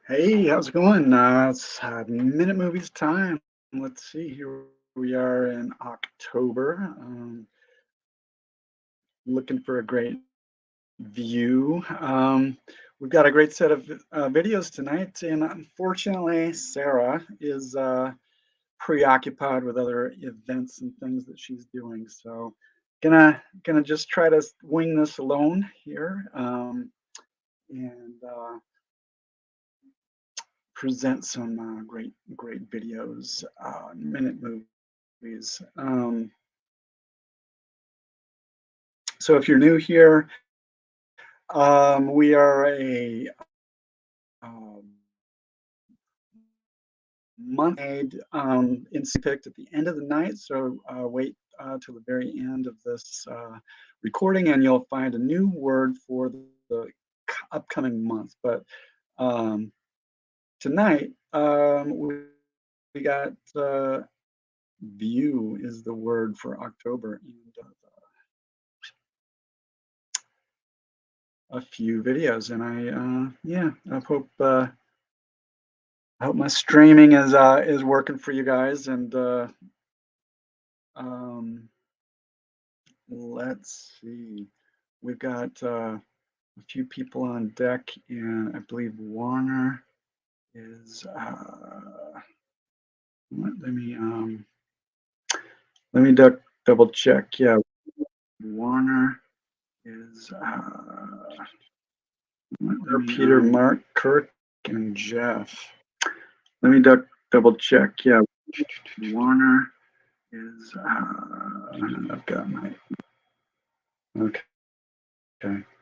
Hey, how's it going? It's Minute Movies time. Let's see, here we are in October. Looking for a great view. We've got a great set of videos tonight, and unfortunately, Sarah is preoccupied with other events and things that she's doing. So, gonna just try to wing this alone here, and present some great videos, minute movies. So if you're new here, we are a um, month picked at the end of the night. So wait till the very end of this recording, and you'll find a new word for the upcoming month. But um, tonight we got view is the word for October, and a few videos. And I hope my streaming is working for you guys. And um, let's see, we've got a few people on deck, and I believe Warner is. Let me double check. Yeah, Warner is. Peter, Mark, Kirk, and Jeff. Let me double check. Yeah, Warner is. I've got my. Okay.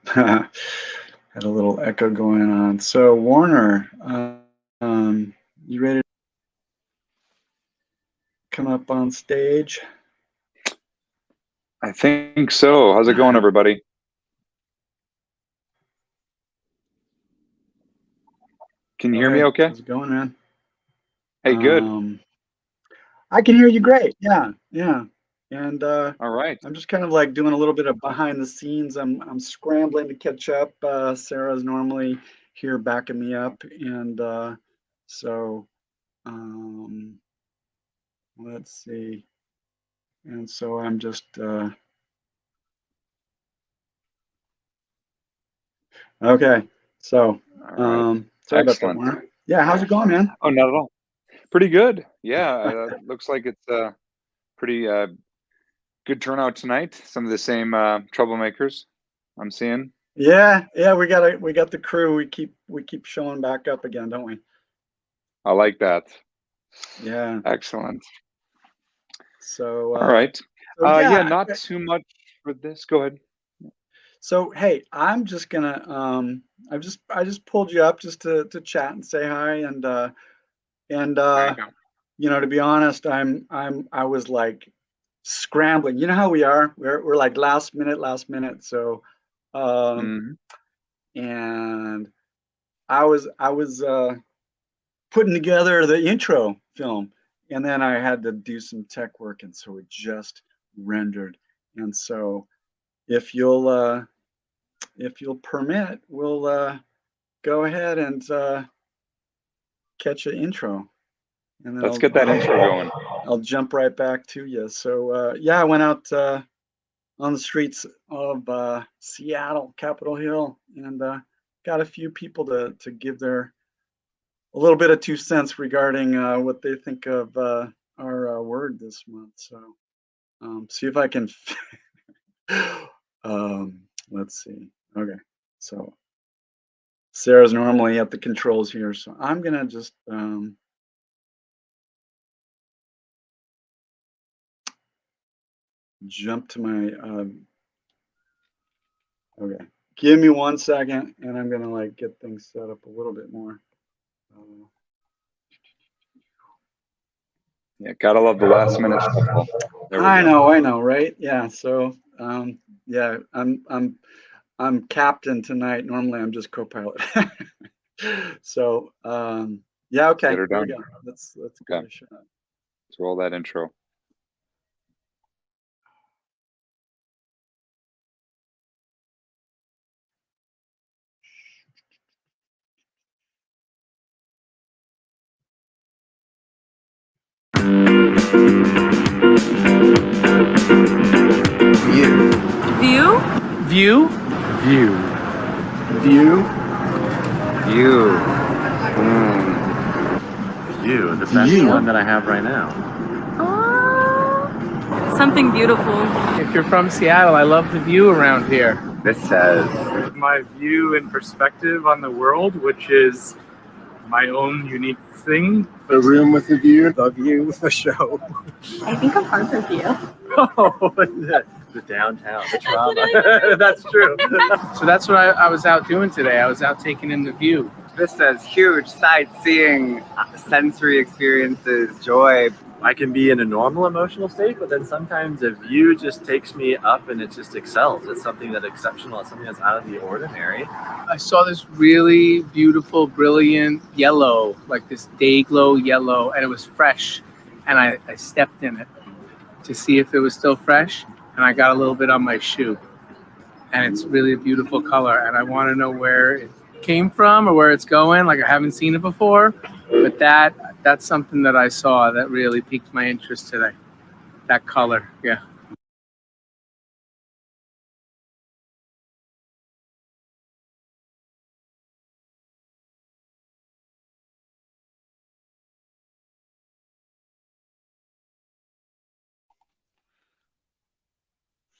Had a little echo going on. So Warner, you ready to come up on stage? I think so. How's it going, everybody? Can you hear me okay? How's it going, man? Hey, good. I can hear you great. Yeah, yeah. And All right. I'm just kind of like doing a little bit of behind the scenes. I'm scrambling to catch up. Sarah's normally here backing me up, and so um, let's see. And so I'm just okay. So All right. sorry about that, Excellent. Warner. Yeah, how's it going, man? Oh, not at all. Pretty good. Yeah, looks like it's pretty good turnout tonight. Some of the same troublemakers I'm seeing. Yeah, yeah, we got the crew. We keep showing back up again, don't we? I like that. Yeah. Excellent. So All right. Yeah, yeah. not too much for this. Go ahead. So hey, I'm just gonna I just pulled you up just to chat and say hi, and There you go. to be honest, I was like scrambling. You know how we are? We're like last minute. So um Hmm. and I was putting together the intro film, and then I had to do some tech work, and so it just rendered. And so if you'll permit, we'll go ahead and catch an intro, and then Let's get that intro going. I'll jump right back to you. So yeah, I went out on the streets of Seattle, Capitol Hill, and got a few people to give their a little bit of 2 cents regarding what they think of our word this month. So see if I can. Let's see. Okay, so Sarah's normally at the controls here, so I'm gonna just jump to my. Okay, give me 1 second, and I'm gonna like get things set up a little bit more. Uh, Yeah, gotta love the last minute shuffle. There we go. I know, right? Yeah. So yeah, I'm captain tonight. Normally, I'm just co-pilot. So yeah, Get okay, her here we done. go. Let's give Okay, it a shot. let's roll that intro. View? View. View. You. View. The best View. one that I have right now. Something beautiful. If you're from Seattle, I love the view around here. This says my view and perspective on the world, which is my own unique thing. The room with the view. The view with the show. I think a Harbor View. Oh, the downtown, the trauma. That's true. So that's what I was out doing today. I was out taking in the view. This says huge sightseeing, sensory experiences, joy. I can be in a normal emotional state, but then sometimes a view just takes me up and it just excels. It's something that's exceptional. It's something that's out of the ordinary. I saw this really beautiful, brilliant yellow, like this day glow yellow, and it was fresh. And I stepped in it to see if it was still fresh, and I got a little bit on my shoe. And it's really a beautiful color, and I want to know where it came from or where it's going. Like, I haven't seen it before, but that's something that I saw that really piqued my interest today. That color, yeah.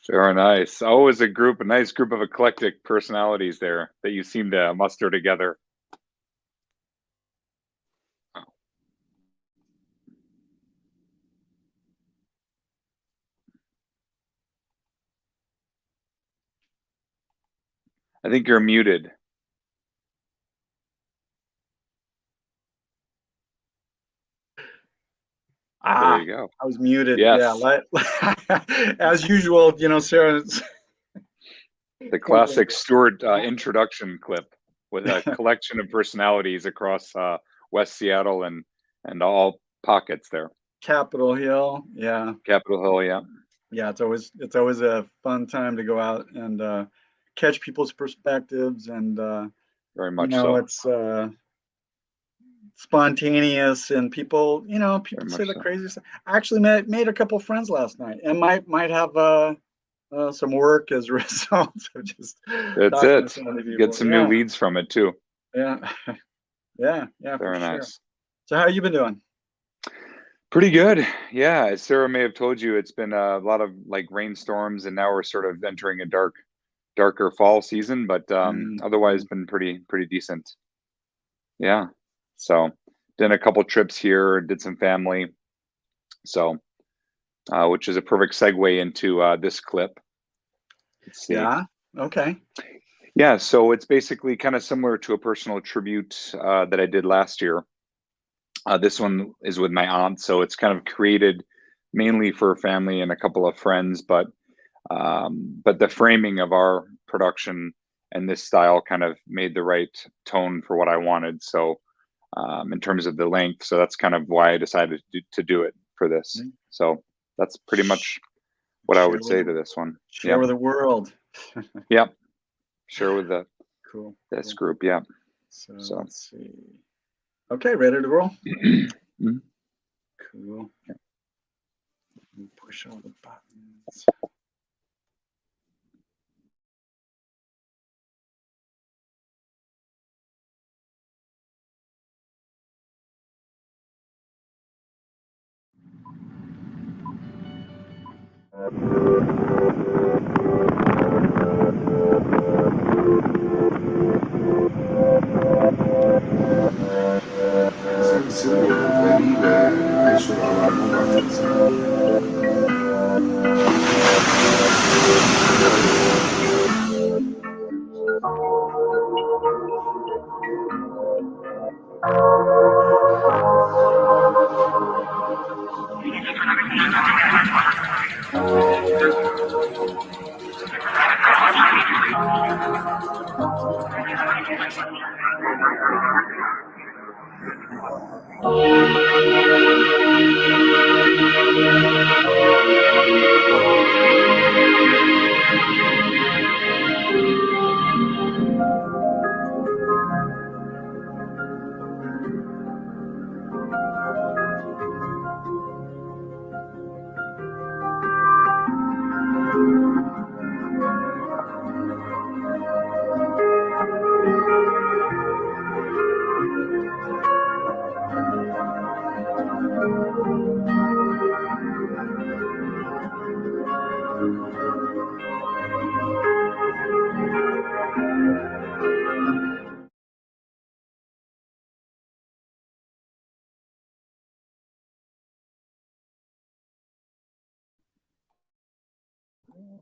Very nice. Always a nice group of eclectic personalities there that you seem to muster together. I think you're muted. There you go. I was muted. Yes. Yeah, as usual, Sarah. The classic Stewart introduction clip with a collection of personalities across West Seattle and all pockets there. Capitol Hill, yeah. Capitol Hill, yeah. Yeah, it's always a fun time to go out and catch people's perspectives, and very much so. It's spontaneous, and people say the so. craziest. I actually made a couple friends last night, and might have some work as a result of just that's it. Get some new leads from it too. Yeah. Yeah, very for nice. Sure. So how you been doing? Pretty good. Yeah, as Sarah may have told you, it's been a lot of like rainstorms, and now we're sort of entering a darker fall season, but otherwise been pretty decent. Yeah. So did a couple trips here, did some family. So which is a perfect segue into this clip. Let's see. Yeah. Okay. Yeah, so it's basically kind of similar to a personal tribute that I did last year. This one is with my aunt, so it's kind of created mainly for family and a couple of friends, but the framing of our production and this style kind of made the right tone for what I wanted. So in terms of the length, so that's kind of why I decided to do it for this. So that's pretty much what I would say to this one. Share with the world. Yep. Share with this cool. group. Yeah. So let's see. Okay, ready to roll? Cool. Push all the buttons.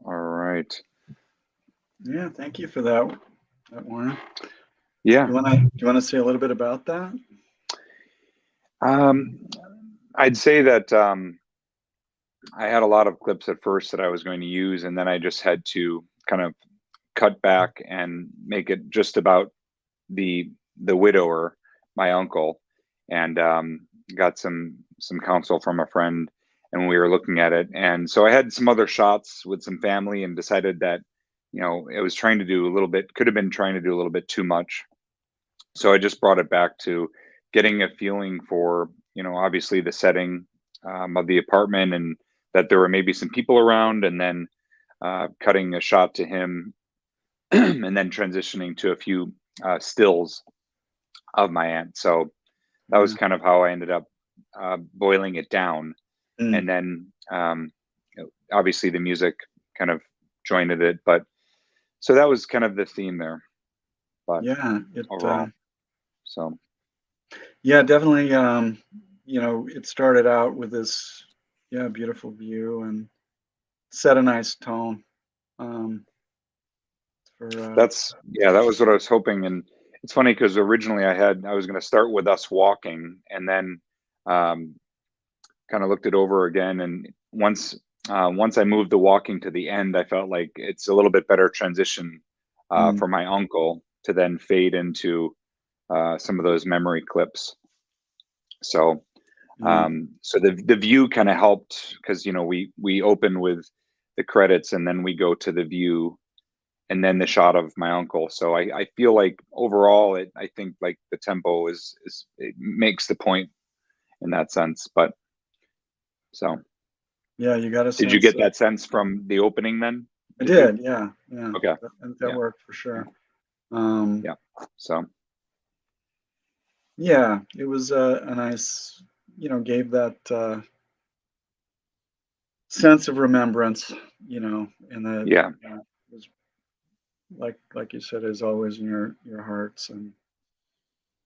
All right. Yeah, thank you for that, Warren. Yeah. Do you want to say a little bit about that? I'd say that I had a lot of clips at first that I was going to use, and then I just had to kind of cut back and make it just about the widower, my uncle, and got some counsel from a friend, and we were looking at it. And so I had some other shots with some family, and decided that it was trying to do a little bit, could have been trying to do a little bit too much. So I just brought it back to getting a feeling for obviously the setting of the apartment, and that there were maybe some people around, and then cutting a shot to him, and then transitioning to a few stills of my aunt. So that was Yeah. kind of how I ended up boiling it down. Mm. And then obviously the music kind of joined it. But so that was kind of the theme there. But Yeah, overall, so yeah, definitely. It started out with this, beautiful view and set a nice tone. For that was what I was hoping. And it's funny because originally I was going to start with us walking, and then kind of looked it over again. And once I moved the walking to the end, I felt like it's a little bit better transition for my uncle to then fade into some of those memory clips. So so the view kind of helped, because we open with the credits, and then we go to the view, and then the shot of my uncle. So I feel like overall I think like the tempo is it makes the point in that sense. But so yeah, you got a did you sense get that sense from the opening then? I did, yeah. Okay. That Yeah. worked for sure. Yeah. So Yeah, it was a nice, gave that sense of remembrance, and that yeah, was like you said, is always in your hearts. And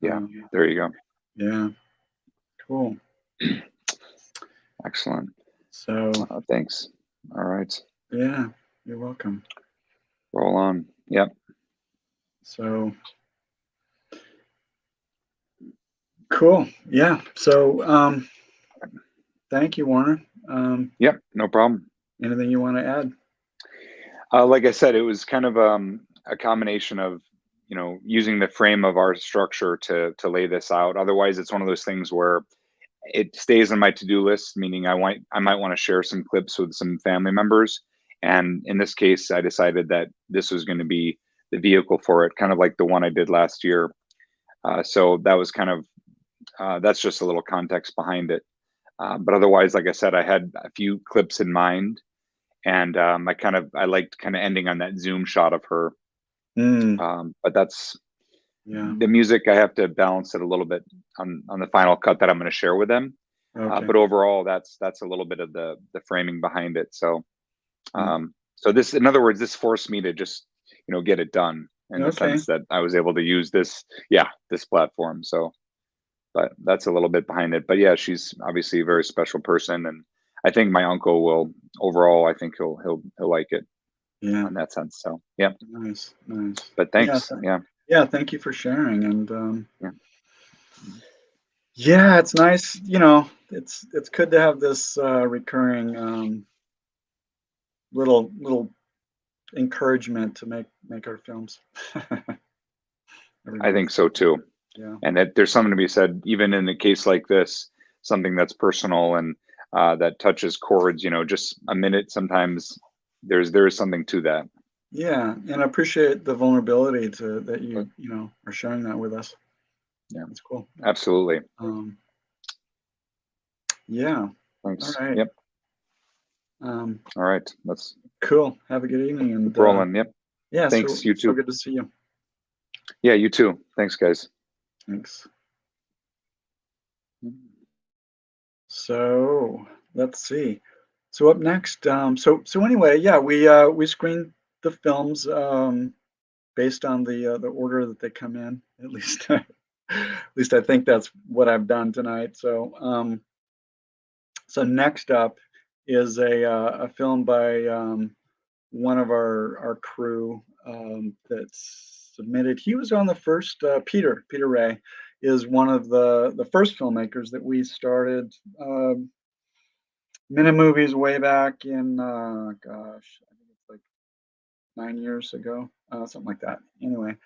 yeah. There you go. yeah, cool. Excellent. So Thanks. All right. yeah, you're welcome. Roll on. Yep. So cool. Yeah. So thank you, Warner. Yep. No problem. Anything you want to add? Like I said, it was kind of a combination of using the frame of our structure to lay this out. Otherwise, it's one of those things where it stays on my to-do list, meaning I might want to share some clips with some family members. And in this case, I decided that this was going to be the vehicle for it, kind of like the one I did last year. So that was kind of that's just a little context behind it. But otherwise, like I said, I had a few clips in mind, and I liked kind of ending on that zoom shot of her. But that's the music. I have to balance it a little bit on the final cut that I'm going to share with them. Okay. But overall, that's a little bit of the framing behind it. So so this, in other words, this forced me to just get it done, in the sense that I was able to use this platform. So but that's a little bit behind it. But yeah, she's obviously a very special person, and I think my uncle will overall. I think he'll like it. Yeah. In that sense. So yeah. Nice. But thanks. Yeah. Thank you for sharing. And yeah, it's nice. It's good to have this recurring little encouragement to make our films. I think so too. Yeah. And that there's something to be said, even in a case like this, something that's personal and that touches chords. Just a minute. Sometimes there is something to that. Yeah, and I appreciate the vulnerability that you are sharing that with us. Yeah, it's cool. Absolutely. Yeah. Thanks. All right. Yep. All right. Let's cool. Have a good evening and rolling. Yep. Yeah. Thanks. You too. So good to see you. Yeah, you too. Thanks, guys. Thanks. So let's see. So up next, so anyway, yeah, we screened the films based on the order that they come in. At least, at least I think that's what I've done tonight. So so next up is a film by one of our crew that submitted. He was on the first. Peter Ray is one of the first filmmakers that we started Minute Movies way back in gosh, I think it's like 9 years ago, something like that. Anyway,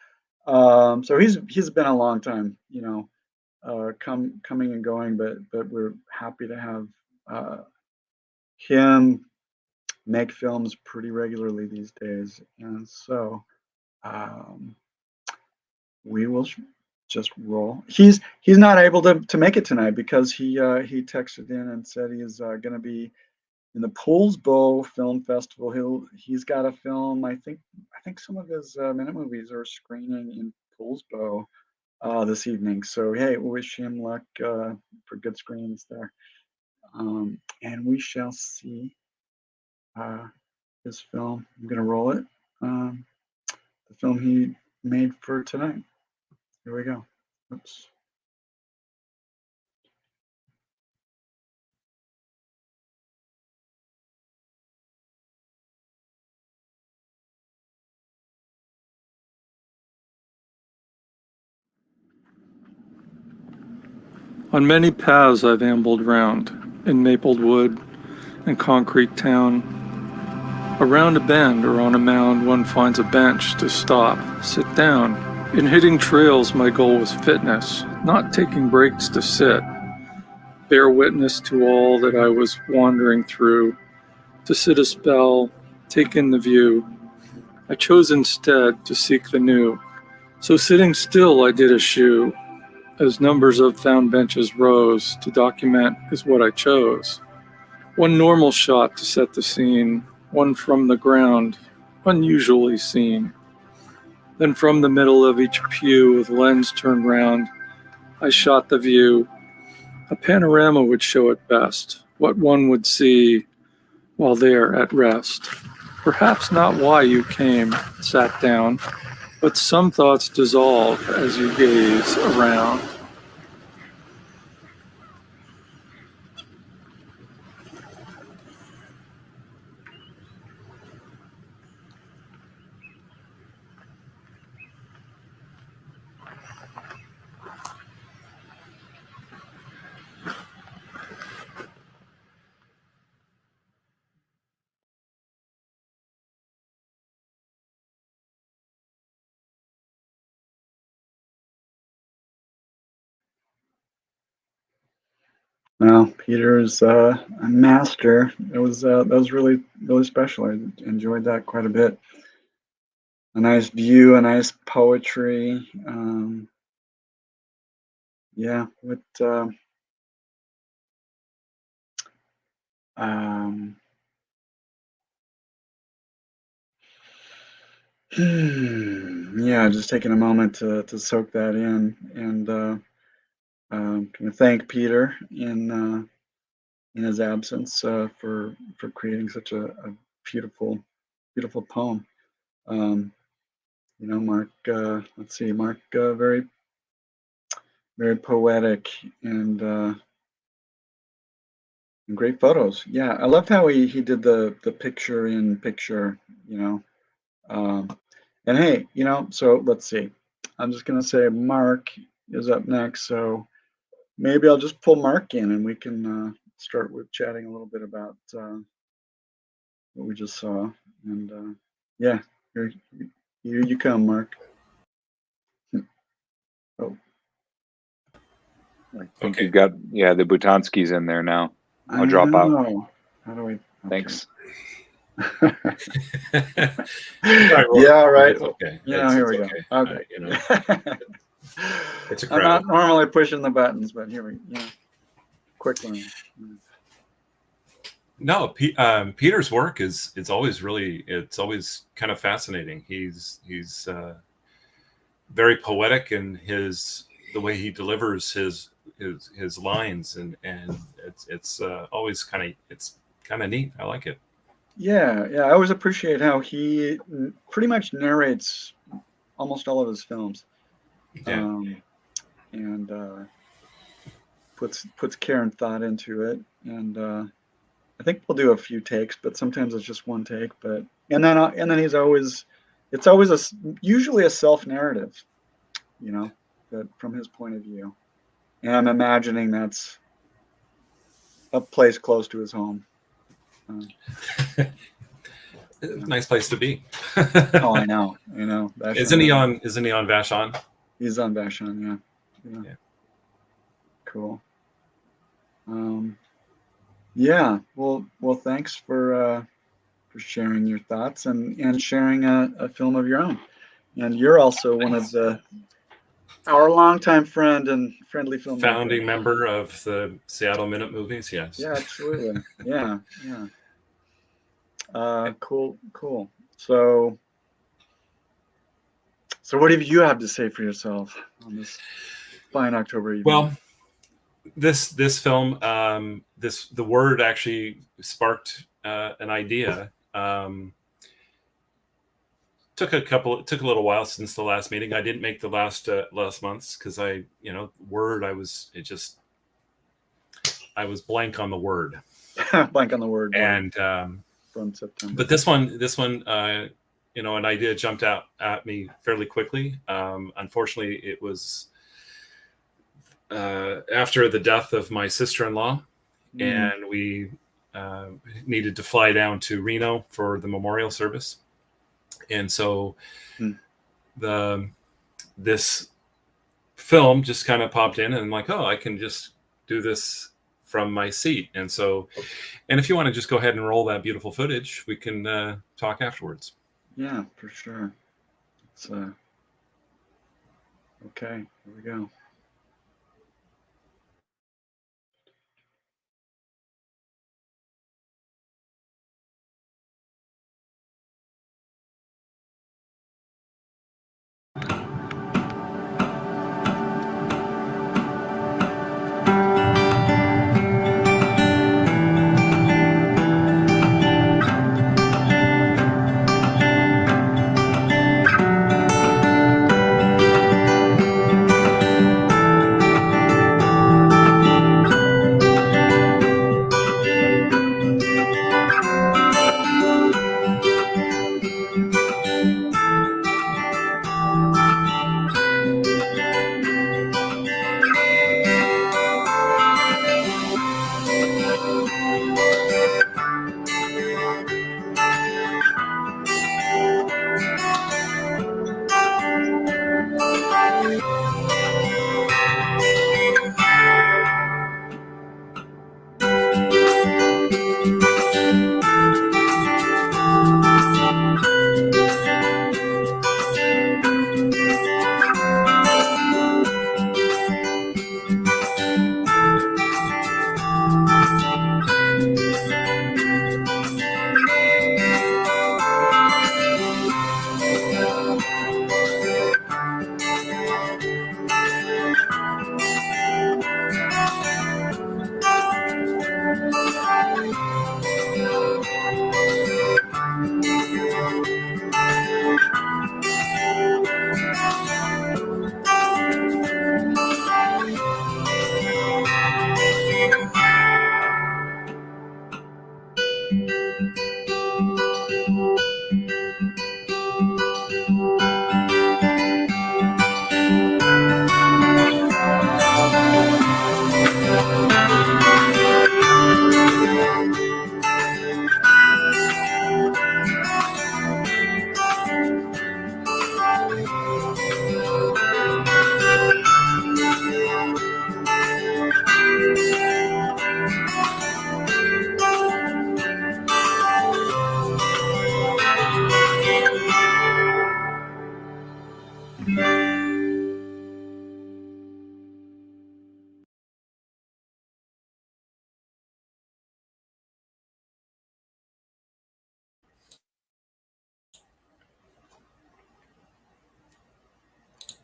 so he's been a long time, coming and going, but we're happy to have him make films pretty regularly these days, and so um, we will just roll. He's not able to make it tonight because he texted in and said he's going to be in the Poolsbo Film Festival. He's got a film. I think some of his minute movies are screening in Poolsbo this evening. So hey, wish him luck for good screenings there. And we shall see his film. I'm gonna roll it. The film he made for tonight. Here we go. Oops. On many paths I've ambled round, in mapled wood and concrete town. Around a bend or on a mound one finds a bench to stop, sit down. In hitting trails my goal was fitness, not taking breaks to sit. Bear witness to all that I was wandering through, to sit a spell, take in the view. I chose instead to seek the new, so sitting still I did eschew. As numbers of found benches rose, to document is what I chose. One normal shot to set the scene, one from the ground, unusually seen. Then from the middle of each pew, with lens turned round, I shot the view. A panorama would show it best, what one would see while there at rest. Perhaps not why you came, sat down, but some thoughts dissolve as you gaze around. Well, Peter's a master. That was really special. I enjoyed that quite a bit. A nice view, a nice poetry. Yeah, with um, yeah, just taking a moment to soak that in, and kind of thank Peter in his absence for creating such a beautiful poem. Mark. Let's see, Mark. Very poetic and great photos. Yeah, I loved how he did the picture in picture. Um, and hey, so let's see. I'm just gonna say Mark is up next, so maybe I'll just pull Mark in and we can start with chatting a little bit about what we just saw. And yeah, here you come, Mark. Oh, I think you've got, the Butanskis in there now. I'll I drop out. know. How do we? Okay. Thanks. Yeah, right. Okay. Here we go. Okay. Okay. It's a I'm crowd. not normally pushing the buttons, but here we go. Quick one. No, Peter's work is always kind of fascinating. He's very poetic in the way he delivers his lines, and it's always kind of neat. I like it. Yeah. I always appreciate how he pretty much narrates almost all of his films. Yeah. And puts care and thought into it. And I think we'll do a few takes, but sometimes it's just one take. But and then he's always, it's always usually a self-narrative, you know, that from his point of view. And I'm imagining that's a place close to his home. Nice place to be. Oh, I know. Vashon, Isn't he on Vashon? He's on Vashon, yeah. Cool. Yeah. Well, thanks for sharing your thoughts and sharing a film of your own. And you're also one of our longtime friend and friendly filmmaker. Founding member of the Seattle Minute Movies, yes. Yeah, absolutely. Yeah. Cool. So what do you have to say for yourself on this fine October evening? Well, this film, the word actually sparked an idea. Took a little while since the last meeting. I didn't make the last months because I was blank on the word. Blank on the word. And from September. But this one, an idea jumped out at me fairly quickly. Unfortunately, it was after the death of my sister-in-law, and we needed to fly down to Reno for the memorial service. And so this film just kind of popped in, and I'm like, oh, I can just do this from my seat. And if you want to just go ahead and roll that beautiful footage, we can talk afterwards. Yeah, for sure. It's okay, here we go.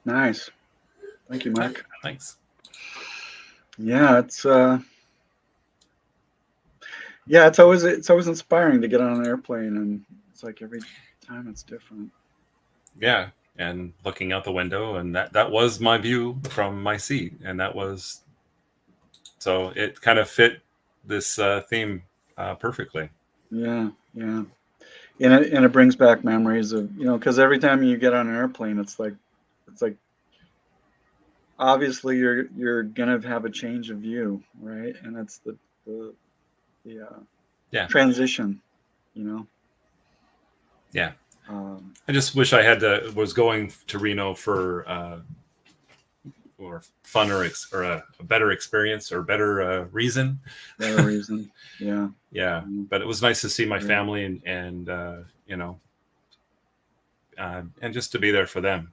Nice. Thank you, Mark. Thanks. Yeah, it's always inspiring to get on an airplane, and it's like every time it's different. Yeah, and looking out the window, and that was my view from my seat, and so it kind of fit this theme perfectly. Yeah. and it brings back memories of, because every time you get on an airplane, it's like obviously you're gonna have a change of view, right? And it's the transition, Yeah. I just wish I was going to Reno for or fun or a better experience or better reason. Better reason, yeah. Yeah, but it was nice to see my family and and just to be there for them.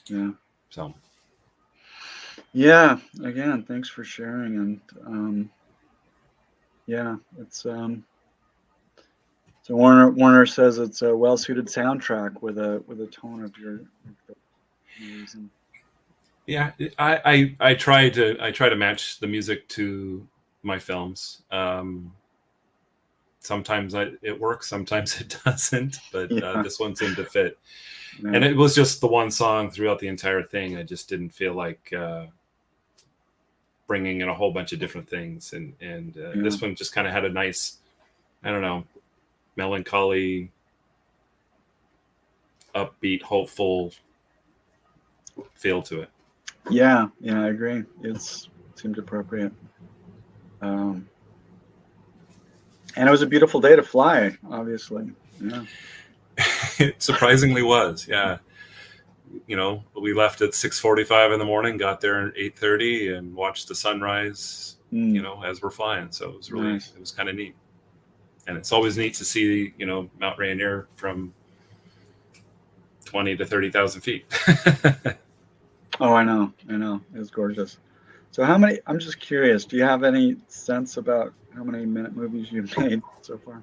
Yeah. So. Yeah. Again, thanks for sharing, and yeah, it's so Warner says it's a well-suited soundtrack with a tone of your reason. Yeah, I try to match the music to my films. Sometimes it works, sometimes it doesn't, but this one seemed to fit. Yeah. And it was just the one song throughout the entire thing. I just didn't feel like bringing in a whole bunch of different things, and this one just kind of had a nice, I don't know, melancholy, upbeat, hopeful feel to it. Yeah, I agree. It seemed appropriate. And it was a beautiful day to fly, obviously. Yeah. It surprisingly was, yeah. We left at 6:45 in the morning, got there at 8:30, and watched the sunrise, as we're flying. So it was really nice. It was kind of neat. And it's always neat to see, Mount Rainier from 20 to 30,000 feet. Oh, I know. It was gorgeous. So I'm just curious, do you have any sense about how many minute movies you've made so far?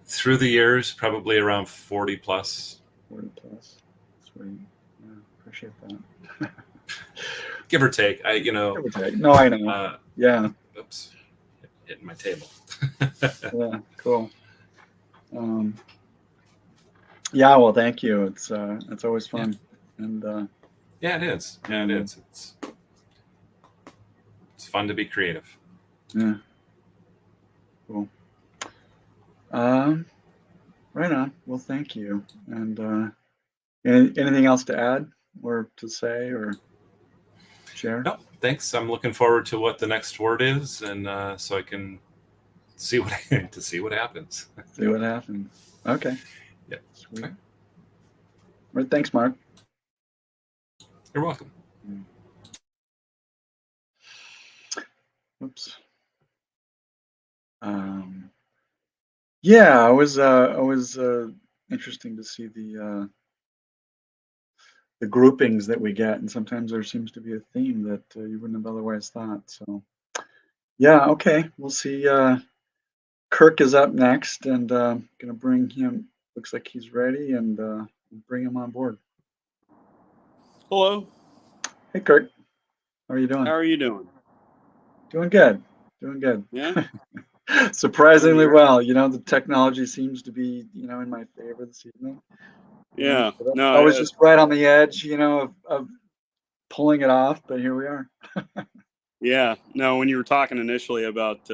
Through the years, probably around 40 plus. 40 plus. Sweet. Yeah, appreciate that. Give or take. Give or take. No, I know. Yeah. Oops. Hitting my table. Yeah, cool. Yeah, well, thank you. It's always fun. Yeah. And yeah, it is. Yeah, it is. It's fun to be creative. Yeah. Cool. Right on. Well, thank you. And anything else to add or to say or share? No, thanks. I'm looking forward to what the next word is, and so I can see what happens. See what happens. Okay. Yeah. Sweet. Okay. Right. Thanks, Mark. You're welcome. Oops. Yeah, it was interesting to see the groupings that we get, and sometimes there seems to be a theme that you wouldn't have otherwise thought. So, yeah, okay, we'll see. Kirk is up next, and gonna bring him. Looks like he's ready, and bring him on board. Hello. Hey, Kirk. How are you doing? How are you doing? Doing good. Doing good. Yeah. Surprisingly well. The technology seems to be, in my favor this evening. Yeah. No, I was just right on the edge, of pulling it off, but here we are. Yeah. No, when you were talking initially about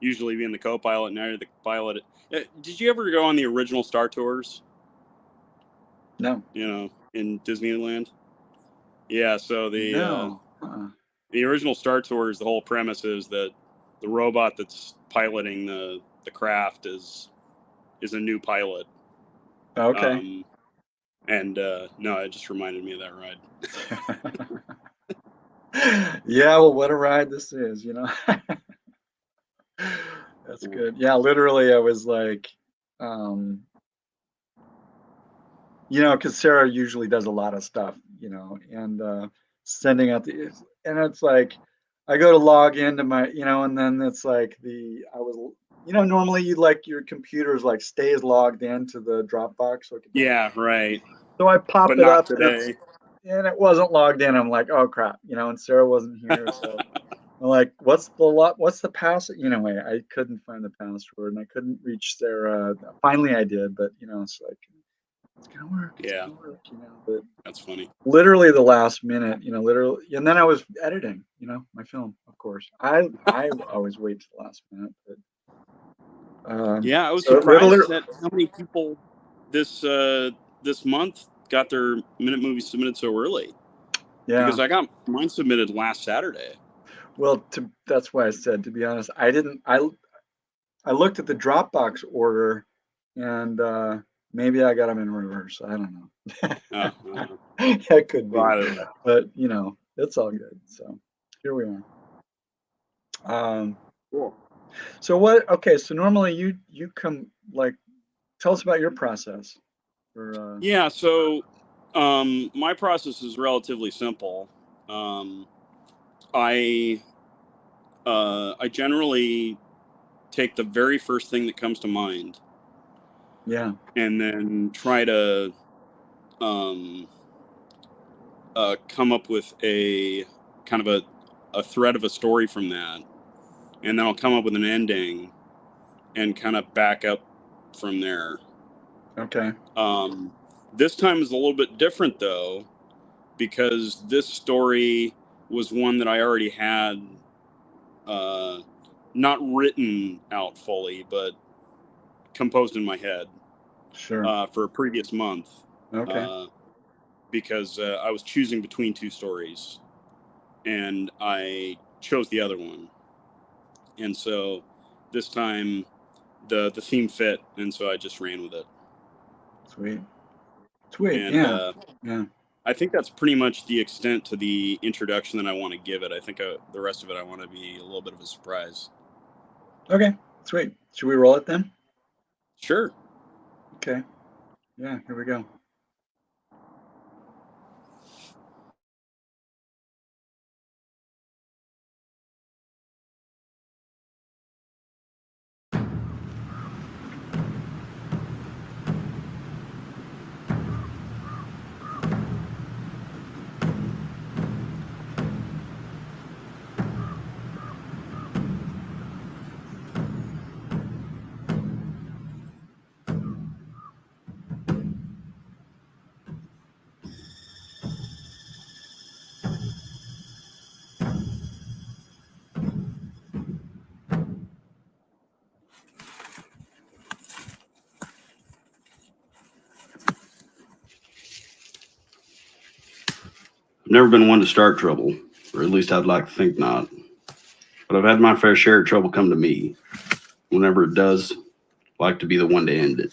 usually being the co-pilot, now you're the pilot. Did you ever go on the original Star Tours? No. In Disneyland? Yeah. So the original Star Tours, the whole premise is that the robot that's piloting the craft is a new pilot. Okay. No, it just reminded me of that ride. Yeah, well, what a ride this is, That's good. Yeah, literally, I was like, because Sarah usually does a lot of stuff, and sending out and it's like, I go to log into my, and then it's like normally your computer's like stays logged into the Dropbox. So yeah, right. So I pop but it not up today. and it wasn't logged in. I'm like, oh crap, and Sarah wasn't here. So I'm like, what's the password? Anyway, I couldn't find the password and I couldn't reach Sarah. Finally I did, but it's like, it's gonna work. It's Yeah. gonna work, But That's funny. literally the last minute, literally, and then I was editing, my film, of course. I always wait to the last minute, but Yeah, I was so surprised at how many people this month got their minute movie submitted so early. Yeah. Because I got mine submitted last Saturday. Well, that's why I said, to be honest, I didn't. I looked at the Dropbox order, and maybe I got them in reverse. I don't know. That could be, but it's all good. So here we are. Cool. So what? Okay, so normally you come, like, tell us about your process. Yeah. So my process is relatively simple. I generally take the very first thing that comes to mind. Yeah. And then try to come up with a kind of a thread of a story from that. And then I'll come up with an ending and kind of back up from there. Okay. This time is a little bit different, though, because this story was one that I already had not written out fully, but composed in my head. Sure. For a previous month. Okay. Because I was choosing between two stories, and I chose the other one. And so this time the theme fit, and so I just ran with it. Sweet. And yeah. I think that's pretty much the extent to the introduction that I want to give it. I think the rest of it I want to be a little bit of a surprise. Okay, sweet. Should we roll it then? Sure. Okay. Yeah, here we go. I've never been one to start trouble, or at least I'd like to think not. But I've had my fair share of trouble come to me. Whenever it does, I like to be the one to end it.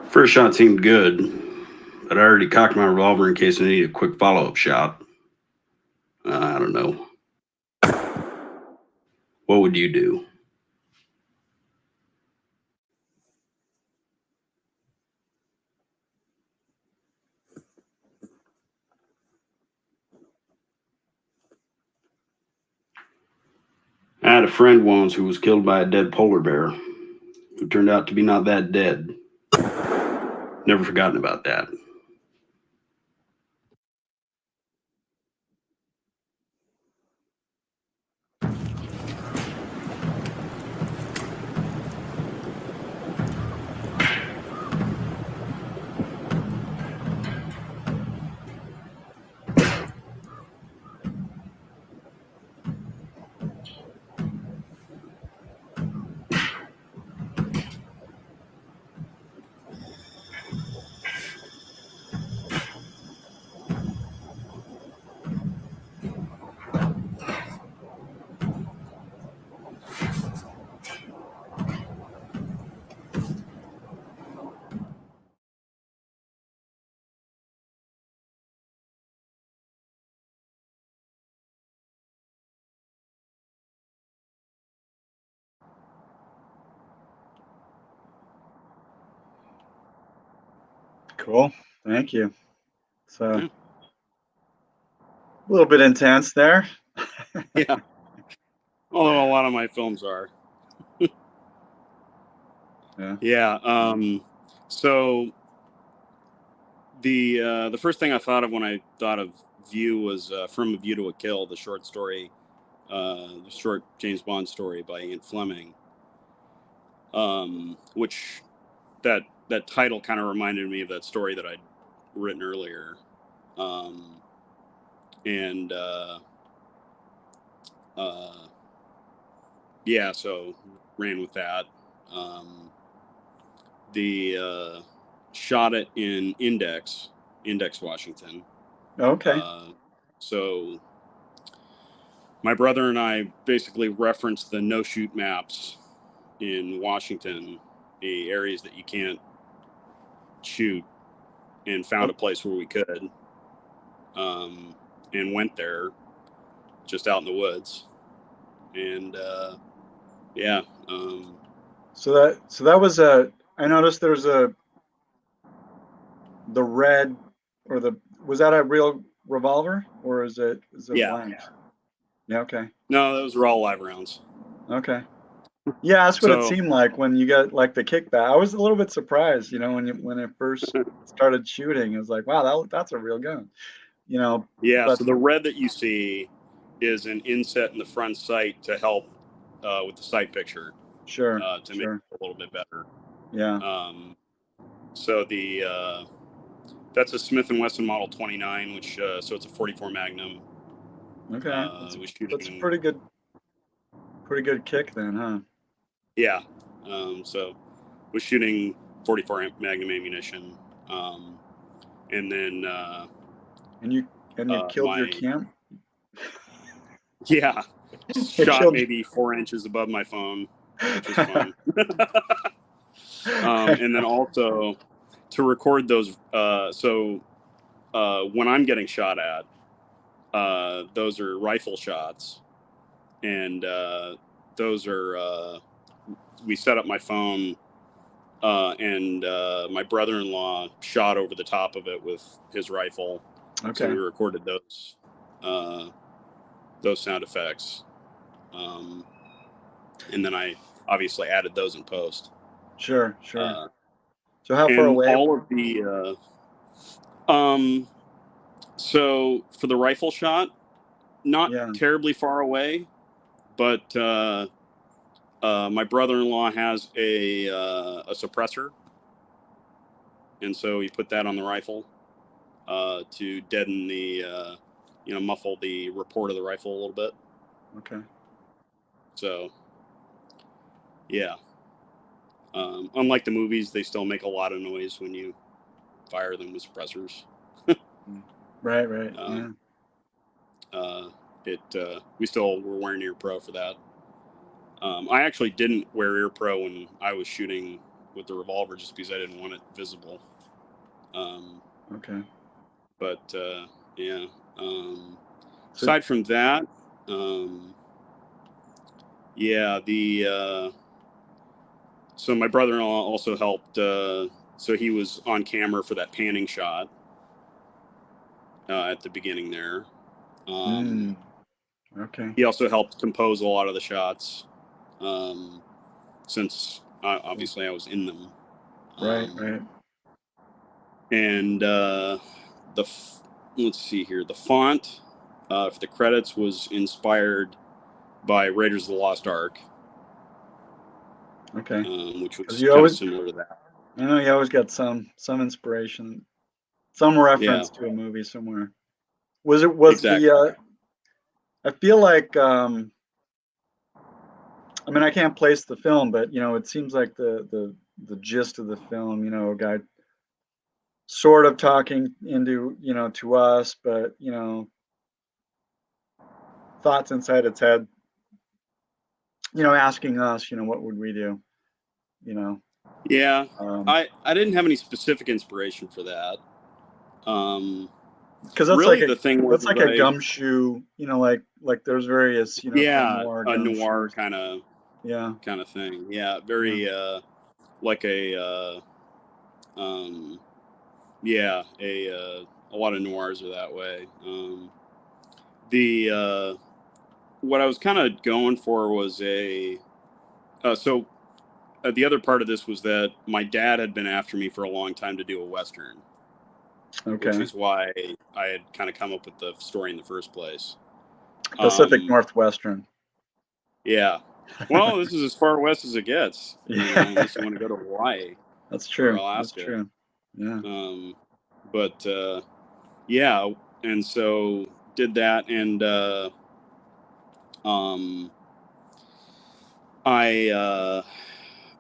First shot seemed good, but I already cocked my revolver in case I needed a quick follow-up shot. I don't know. What would you do? I had a friend once who was killed by a dead polar bear, who turned out to be not that dead. Never forgotten about that. Cool. Thank you. So Yeah. a little bit intense there. Yeah. Although a lot of my films are. Yeah. Yeah. So the first thing I thought of when I thought of View was From a View to a Kill, the short story, the short James Bond story by Ian Fleming. Which that title kind of reminded me of that story that I'd written earlier. And yeah, so ran with that. The shot it in Index, Washington. Okay. So my brother and I basically referenced the no-shoot maps in Washington, the areas that you can't shoot, and found a place where we could, and went there, just out in the woods, and yeah. So that was I noticed there's the red, or was that a real revolver, or is it Yeah. blank? Yeah. Okay. No, those were all live rounds. Okay. Yeah, that's what it So seemed like when you got like the kickback. I was a little bit surprised, when it first started shooting. It was like, wow, that's a real gun, yeah, But so the red that you see is an inset in the front sight to help with the sight picture, sure, to make it a little bit better. yeah, So that's a Smith & Wesson Model 29, which so it's a 44 Magnum. okay. Was That's a shooting, pretty good kick then, huh? yeah. So was shooting 44 Magnum ammunition, and then And you killed your my camp? yeah, You shot killed maybe 4 inches above my phone, which was fun. And then also to record those. So when I'm getting shot at, those are rifle shots, and those are we set up my phone, and my brother-in-law shot over the top of it with his rifle. So Okay. we recorded those sound effects, and then I obviously added those in post. Sure. So how far And away? all of the so for the rifle shot, not Yeah. terribly far away, but my brother-in-law has a suppressor, and so he put that on the rifle to deaden the muffle the report of the rifle a little bit. Okay. So yeah, unlike the movies, they still make a lot of noise when you fire them with suppressors. Right. Yeah. We still were wearing ear pro for that. I actually didn't wear ear pro when I was shooting with the revolver, just because I didn't want it visible. Okay. But yeah. Aside from that, yeah, so my brother-in-law also helped. So he was on camera for that panning shot at the beginning there. Okay. He also helped compose a lot of the shots, since obviously I was in them. Right. And let's see here. The font for the credits was inspired by Raiders of the Lost Ark. Okay. Which was you kind always, of similar to that. I know you always got some inspiration, some reference to a movie somewhere. Was exactly. I feel like I mean, I can't place the film, but it seems like the gist of the film, a guy sort of talking into, to us, but thoughts inside its head, asking us, what would we do, Yeah, I didn't have any specific inspiration for that. because that's really like the thing was a gumshoe, like there's various, yeah, noir a gumshoes. noir kind of thing. Yeah, very like a yeah, a lot of noirs are that way. The what I was kind of going for was the other part of this was that my dad had been after me for a long time to do a Western, which Okay. is why I had kind of come up with the story in the first place. Pacific Northwestern. Yeah. Well, this is as far west as it gets, Yeah. unless you want to go to Hawaii That's or true. That's Alaska. true. Yeah. But yeah, and so did that, and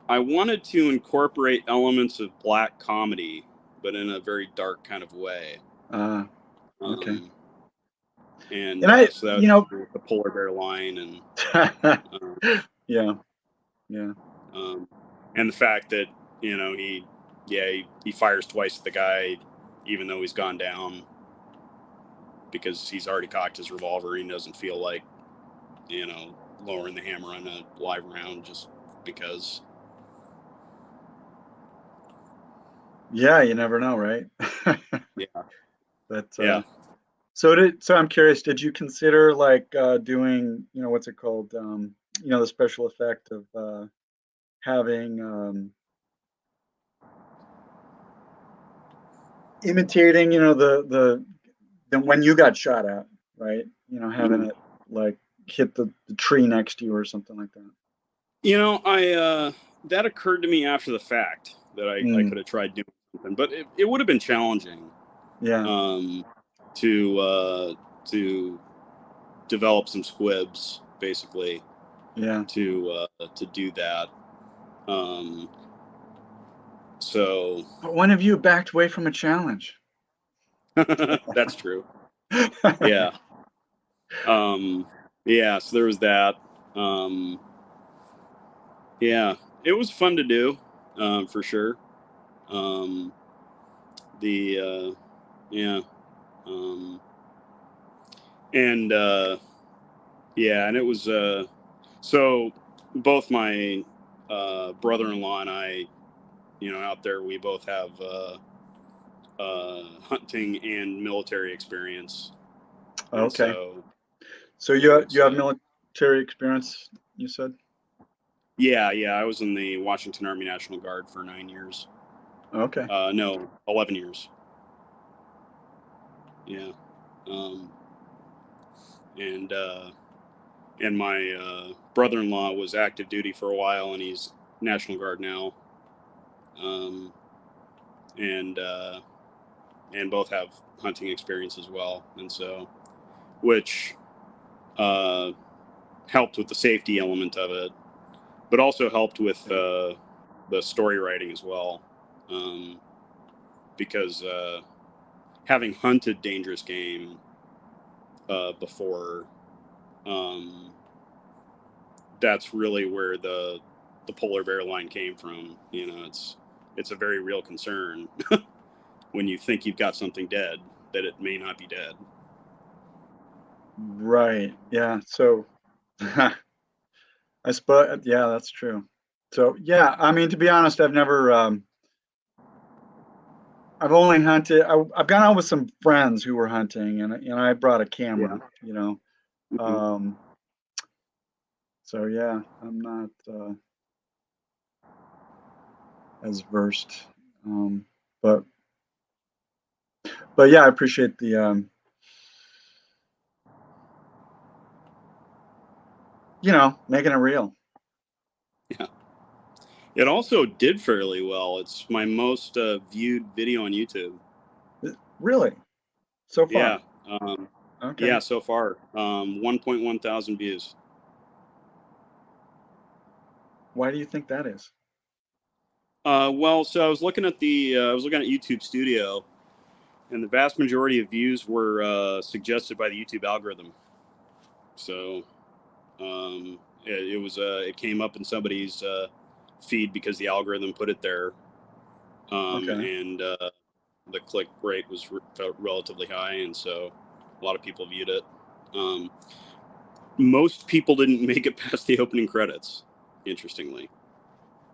I wanted to incorporate elements of black comedy, but in a very dark kind of way. Okay. And And I, so that you know, the polar bear line, and yeah. and the fact that he fires twice at the guy, even though he's gone down, because he's already cocked his revolver. He doesn't feel like lowering the hammer on a live round just because. Yeah, you never know, right? Yeah. But Yeah. so I'm curious, did you consider like doing, what's it called? The special effect of having imitating, the when you got shot at, right? Having it like hit the tree next to you or something like that. I that occurred to me after the fact that I could have tried doing something, but it would have been challenging. Yeah. To develop some squibs, basically. Yeah. To do that. So. But when have you backed away from a challenge? That's true. Yeah. Yeah. So there was that. Yeah, it was fun to do, for sure. Yeah. And and it was so both my brother-in-law and I, out there, we both have hunting and military experience. Okay. And so you have military experience, you said? Yeah, I was in the Washington Army National Guard for 9 years. Okay. No, 11 years. Yeah. And my brother-in-law was active duty for a while, and he's National Guard now. And both have hunting experience as well, and so, which helped with the safety element of it, but also helped with the story writing as well, because having hunted dangerous game before, that's really where the polar bear line came from. It's a very real concern when you think you've got something dead, that it may not be dead. Right. Yeah. So I suppose, yeah, that's true. So yeah, I mean, to be honest, I've never I've only hunted. I've gone out with some friends who were hunting, and I brought a camera. So yeah, I'm not as versed, but yeah, I appreciate the making it real. Yeah. It also did fairly well. It's my most viewed video on YouTube. Really? So far? Yeah. Okay. Yeah, so far. 1.1 thousand views. Why do you think that is? Well, so I was looking at YouTube Studio, and the vast majority of views were suggested by the YouTube algorithm. So it came up in somebody's feed because the algorithm put it there. Okay. And the click rate was relatively high, and so a lot of people viewed it. Most people didn't make it past the opening credits, interestingly.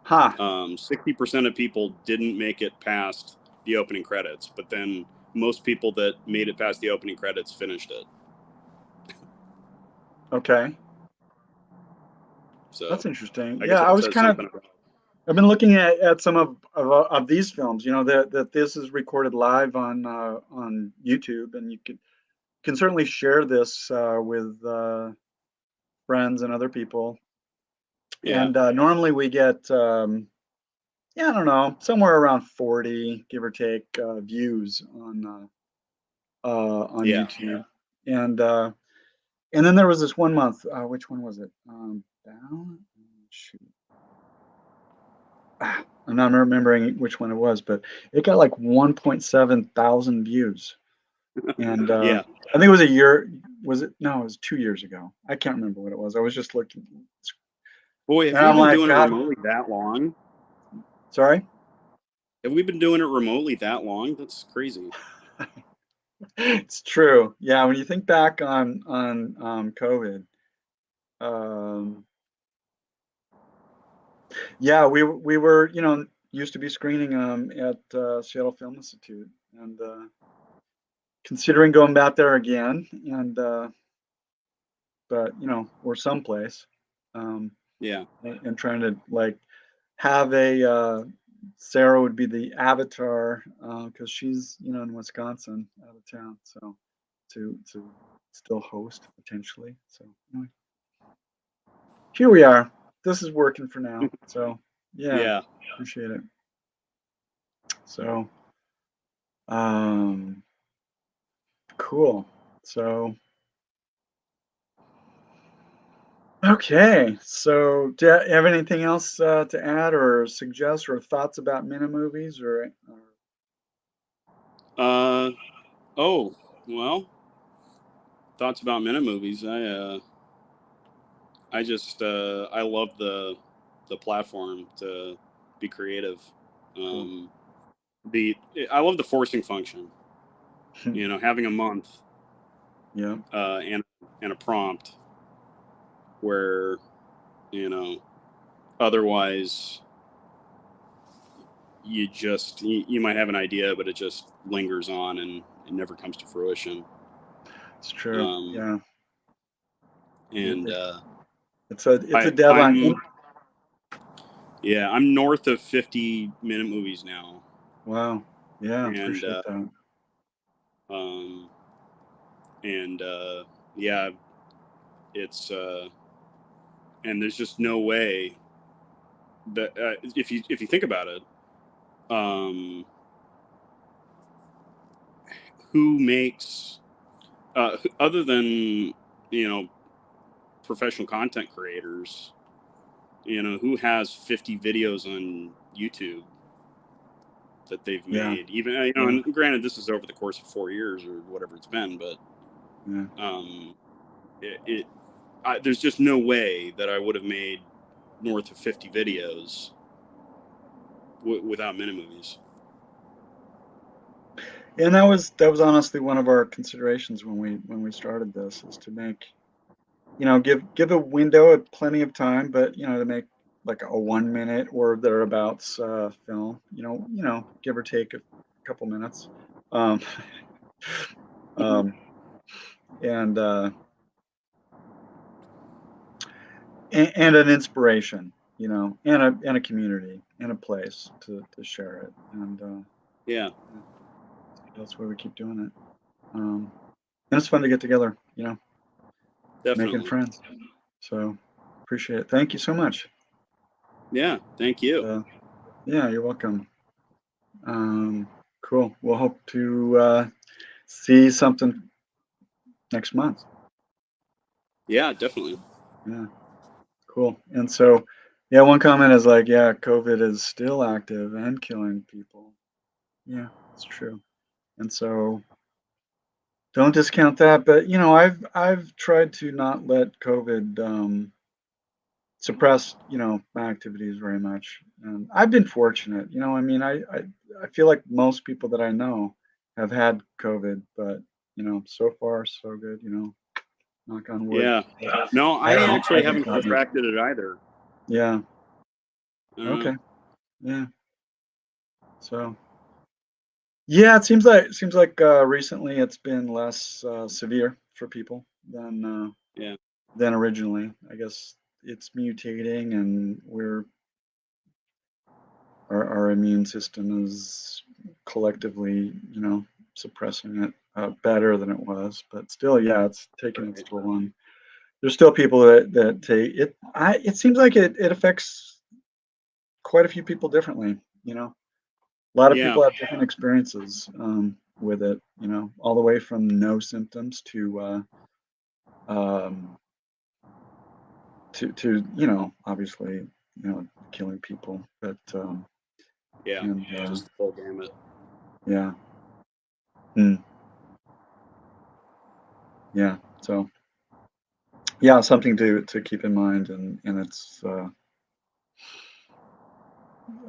60% of people didn't make it past the opening credits, but then most people that made it past the opening credits finished it. Okay, So that's interesting. I guess Yeah, I it was says kind of. something about. I've been looking at some of these films. You know that this is recorded live on YouTube, and you can certainly share this with friends and other people. Yeah. And normally we get yeah, I don't know, somewhere around 40, give or take, views on Yeah. YouTube. And then there was this one month. Which one was it? Down. Shoot. I'm not remembering which one it was, but it got like 1.7 thousand views. And Yeah. I think it was a year. Was it? No, it was 2 years ago. I can't remember what it was. I was just looking. Boy, have And we I'm been like, doing it God, remotely that long? sorry. Have we been doing it remotely that long? That's crazy. It's true. Yeah, when you think back on COVID, um, yeah, we were used to be screening at Seattle Film Institute, and considering going back there again, and but or someplace, um, Yeah. and trying to like have a Sarah would be the avatar because she's in Wisconsin out of town, so to still host potentially. So anyway, here we are. This is working for now. So yeah, Yeah. appreciate it. So um, cool. So okay. So do you have anything else to add or suggest or thoughts about mini movies or Oh, well, thoughts about minute movies. I just I love the platform to be creative. cool. The I love the forcing function. Having a month Yeah. and a prompt where otherwise you might have an idea, but it just lingers on and it never comes to fruition. It's true. Yeah. And It's a deadline. I'm north of 50-minute movies now. Wow. Yeah, And appreciate that. and yeah, it's and there's just no way that if you think about it, who makes other than professional content creators, who has 50 videos on YouTube that they've Yeah. made, even and granted this is over the course of 4 years or whatever it's been, but there's just no way that I would have made north of 50 videos without mini movies. And that was honestly one of our considerations when we started this, is to make give a window of plenty of time, but to make like a 1 minute or thereabouts film, give or take a couple minutes, um, and and an inspiration, and a community and a place to share it, and Yeah, that's why we keep doing it. And it's fun to get together, definitely. making friends. So appreciate it. Thank you so much. Yeah, thank you. Yeah, you're welcome. Cool. We'll hope to see something next month. Yeah, definitely. Yeah, cool. And so, yeah, one comment is like, yeah, COVID is still active and killing people. Yeah, it's true. And so, don't discount that. But I've tried to not let COVID suppress my activities very much, and I've been fortunate. I mean, I feel like most people that I know have had COVID, but so far so good. Knock on wood. Yeah. No, I actually haven't gotten it. contracted it either. Yeah. I don't Okay. know. Yeah. So Yeah, it seems like recently it's been less severe for people Yeah. than originally. I guess it's mutating, and our immune system is collectively, suppressing it better than it was. But still, yeah, it's taking its toll on. There's still people that take it. It seems like it affects quite a few people differently. A lot of Yeah. people have different experiences with it. All the way from no symptoms um, to obviously killing people. But Yeah. and Just the full gamut. yeah. Mm. Yeah. So yeah, something to keep in mind, and it's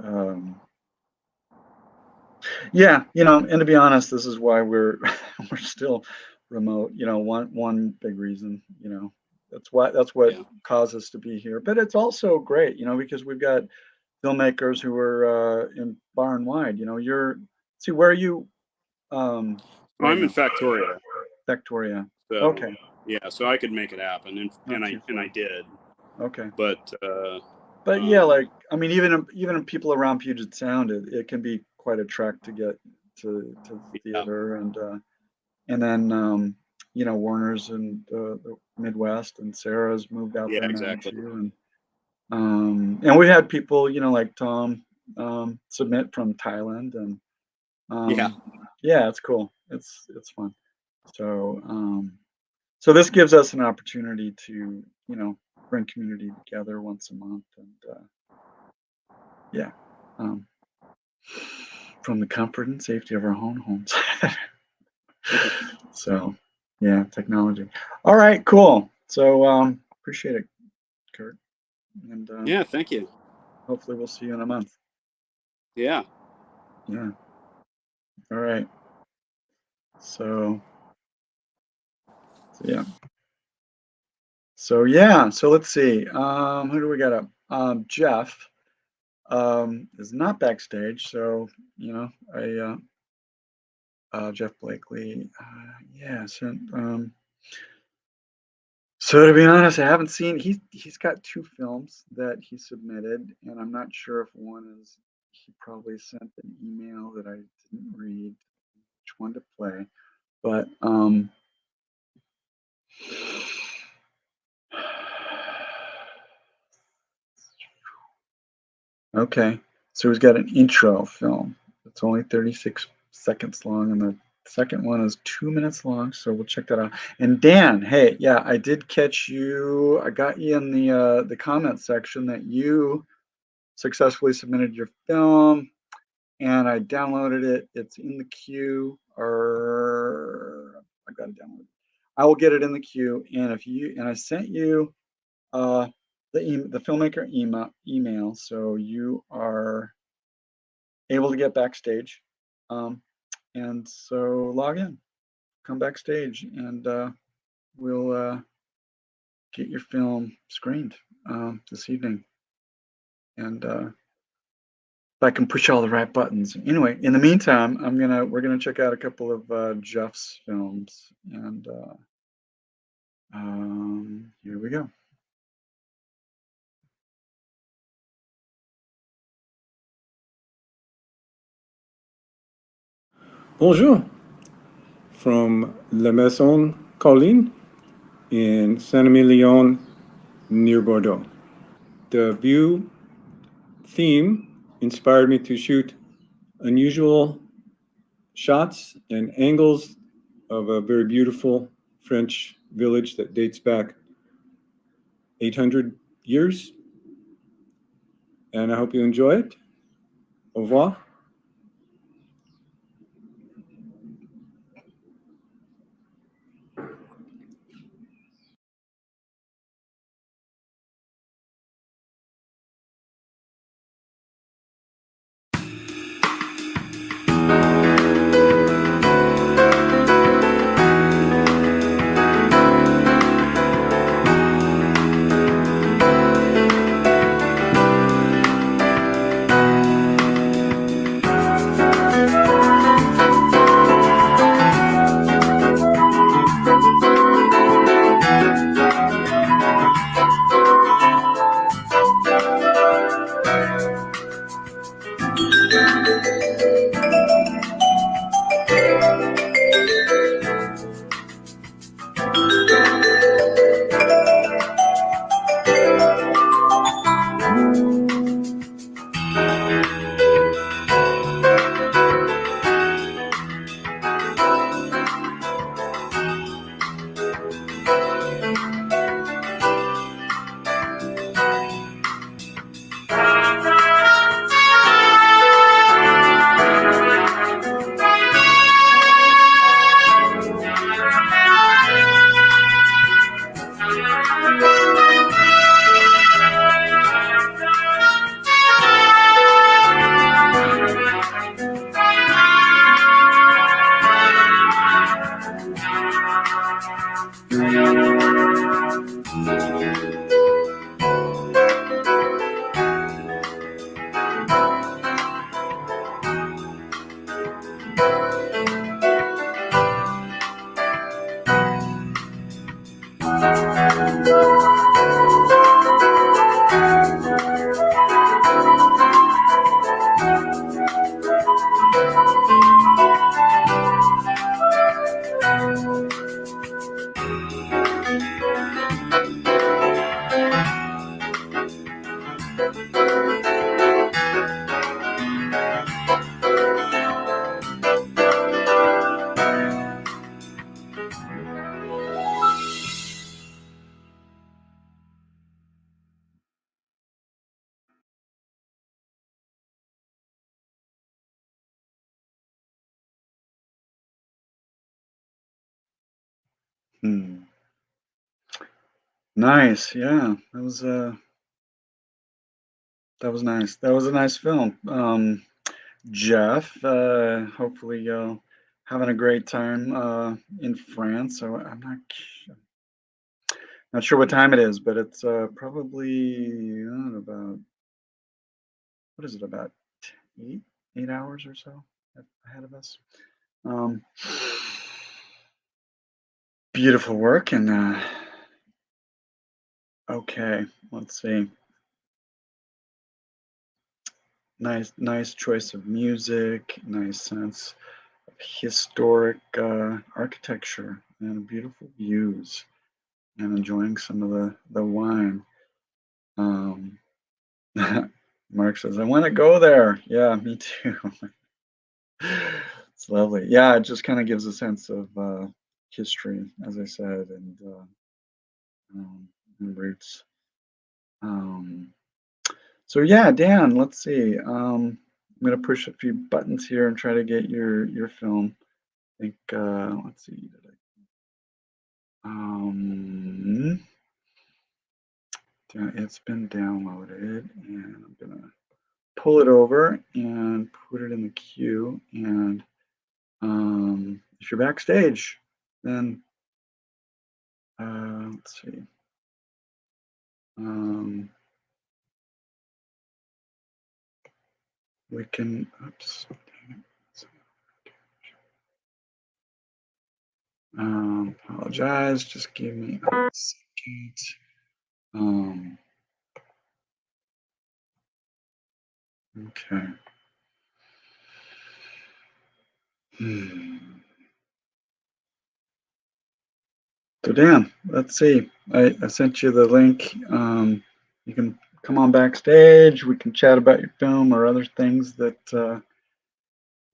um, yeah, and to be honest, this is why we're we're still remote. One big reason. That's what Yeah. caused us to be here. But it's also great, because we've got filmmakers who are in far and wide. Where are you Well, right I'm in now? Factoria, Victoria. so Okay, yeah, so I could make it happen, and not and too I far. did, Okay. but But yeah, like I mean, even people around Puget Sound, it can be quite a trek to get to the yeah, theater, and then Warner's in the Midwest, and Sarah's moved out yeah, there now exactly. too, and we had people like Tom submit from Thailand, and Yeah, yeah, it's cool. It's fun. So so this gives us an opportunity to bring community together once a month, and yeah. Um, from the comfort and safety of our own homes. So, yeah, technology. All right, cool. So, appreciate it, Kurt, and yeah. Thank you. hopefully we'll see you in a month. Yeah. Yeah. All right. So yeah. So yeah. So let's see. Who do we got up? Jeff is not backstage, so I Jeff Blakely. Yeah. So to be honest, I haven't seen he's got two films that he submitted, and I'm not sure if one is he probably sent an email that I didn't read which one to play. But okay. So he's got an intro film. It's only 36 seconds long, and the second one is 2 minutes long. So we'll check that out. And Dan, hey, yeah, I did catch you. I got you in the comment section that you successfully submitted your film, and I downloaded it. It's in the queue, or I got it downloaded. I will get it in the queue, and I sent you uh, the filmmaker email, so you are able to get backstage, and so log in, come backstage, and we'll get your film screened this evening, and if I can push all the right buttons. Anyway, in the meantime, we're gonna check out a couple of Jeff's films, and here we go. Bonjour from La Maison Colline in Saint-Emilion near Bordeaux. The view theme inspired me to shoot unusual shots and angles of a very beautiful French village that dates back 800 years. And I hope you enjoy it. Au revoir. Hmm. Nice. Yeah, that was nice. That was a nice film. Jeff, hopefully you're having a great time in France. So I'm not sure what time it is, but it's probably about, what is it, about 8 hours or so ahead of us. Um, Beautiful work, and okay, let's see. Nice choice of music, nice sense of historic architecture, and beautiful views, and enjoying some of the wine. Um, Mark says, "I want to go there." Yeah, me too. It's lovely. Yeah, it just kind of gives a sense of history, as I said, and roots. Um, so yeah, Dan, let's see. I'm gonna push a few buttons here and try to get your film. I think let's see. Um, it's been downloaded, and I'm gonna pull it over and put it in the queue. And if you're backstage, then let's see. Um, we can. Oops. Apologize. Just give me a second. Okay. Hmm. So Dan, let's see. I sent you the link. You can come on backstage. We can chat about your film or other things that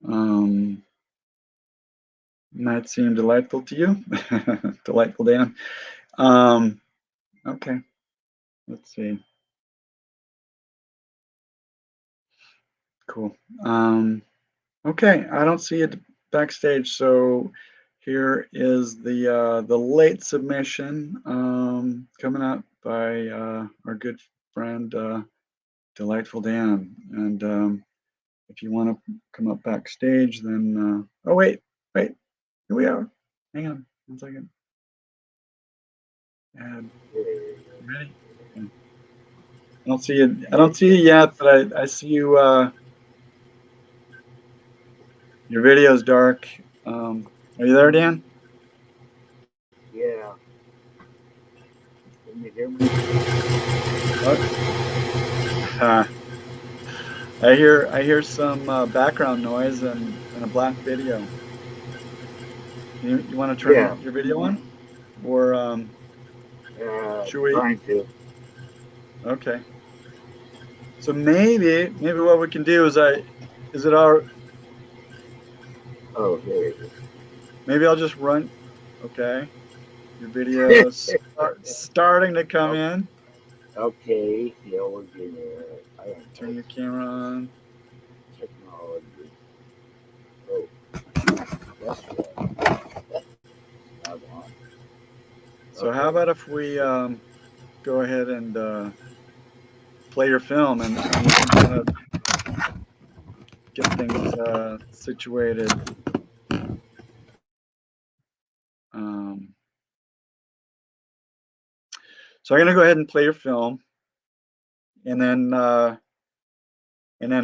um, might seem delightful to you. Delightful, Dan. Okay. Let's see. Cool. Okay. I don't see it backstage. So here is the late submission coming up by our good friend Delightful Dan. And if you want to come up backstage, then oh wait, here we are. Hang on 1 second. And ready? Okay. I don't see it. I don't see you yet, but I see you. Your video's dark. Are you there, Dan? Yeah. Can you hear me? What? I hear some background noise and a black video. You want to turn your video on, or should we? Trying to. Okay. So maybe what we can do is is it our? Oh, there it is. Maybe I'll just run. Okay. Your video starting to come in. Okay, yeah, we're getting there. I don't know. Turn your camera on. Technology. Oh, that's right. Not on. So how about if we go ahead and play your film, and we can kind of get things situated. So I'm going to go ahead and play your film, and then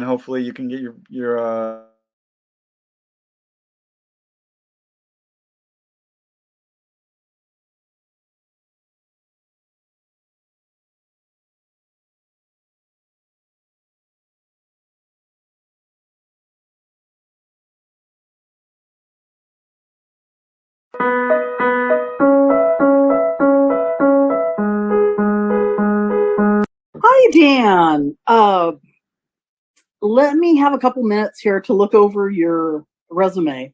hopefully you can get your Hi, Dan. Let me have a couple minutes here to look over your resume.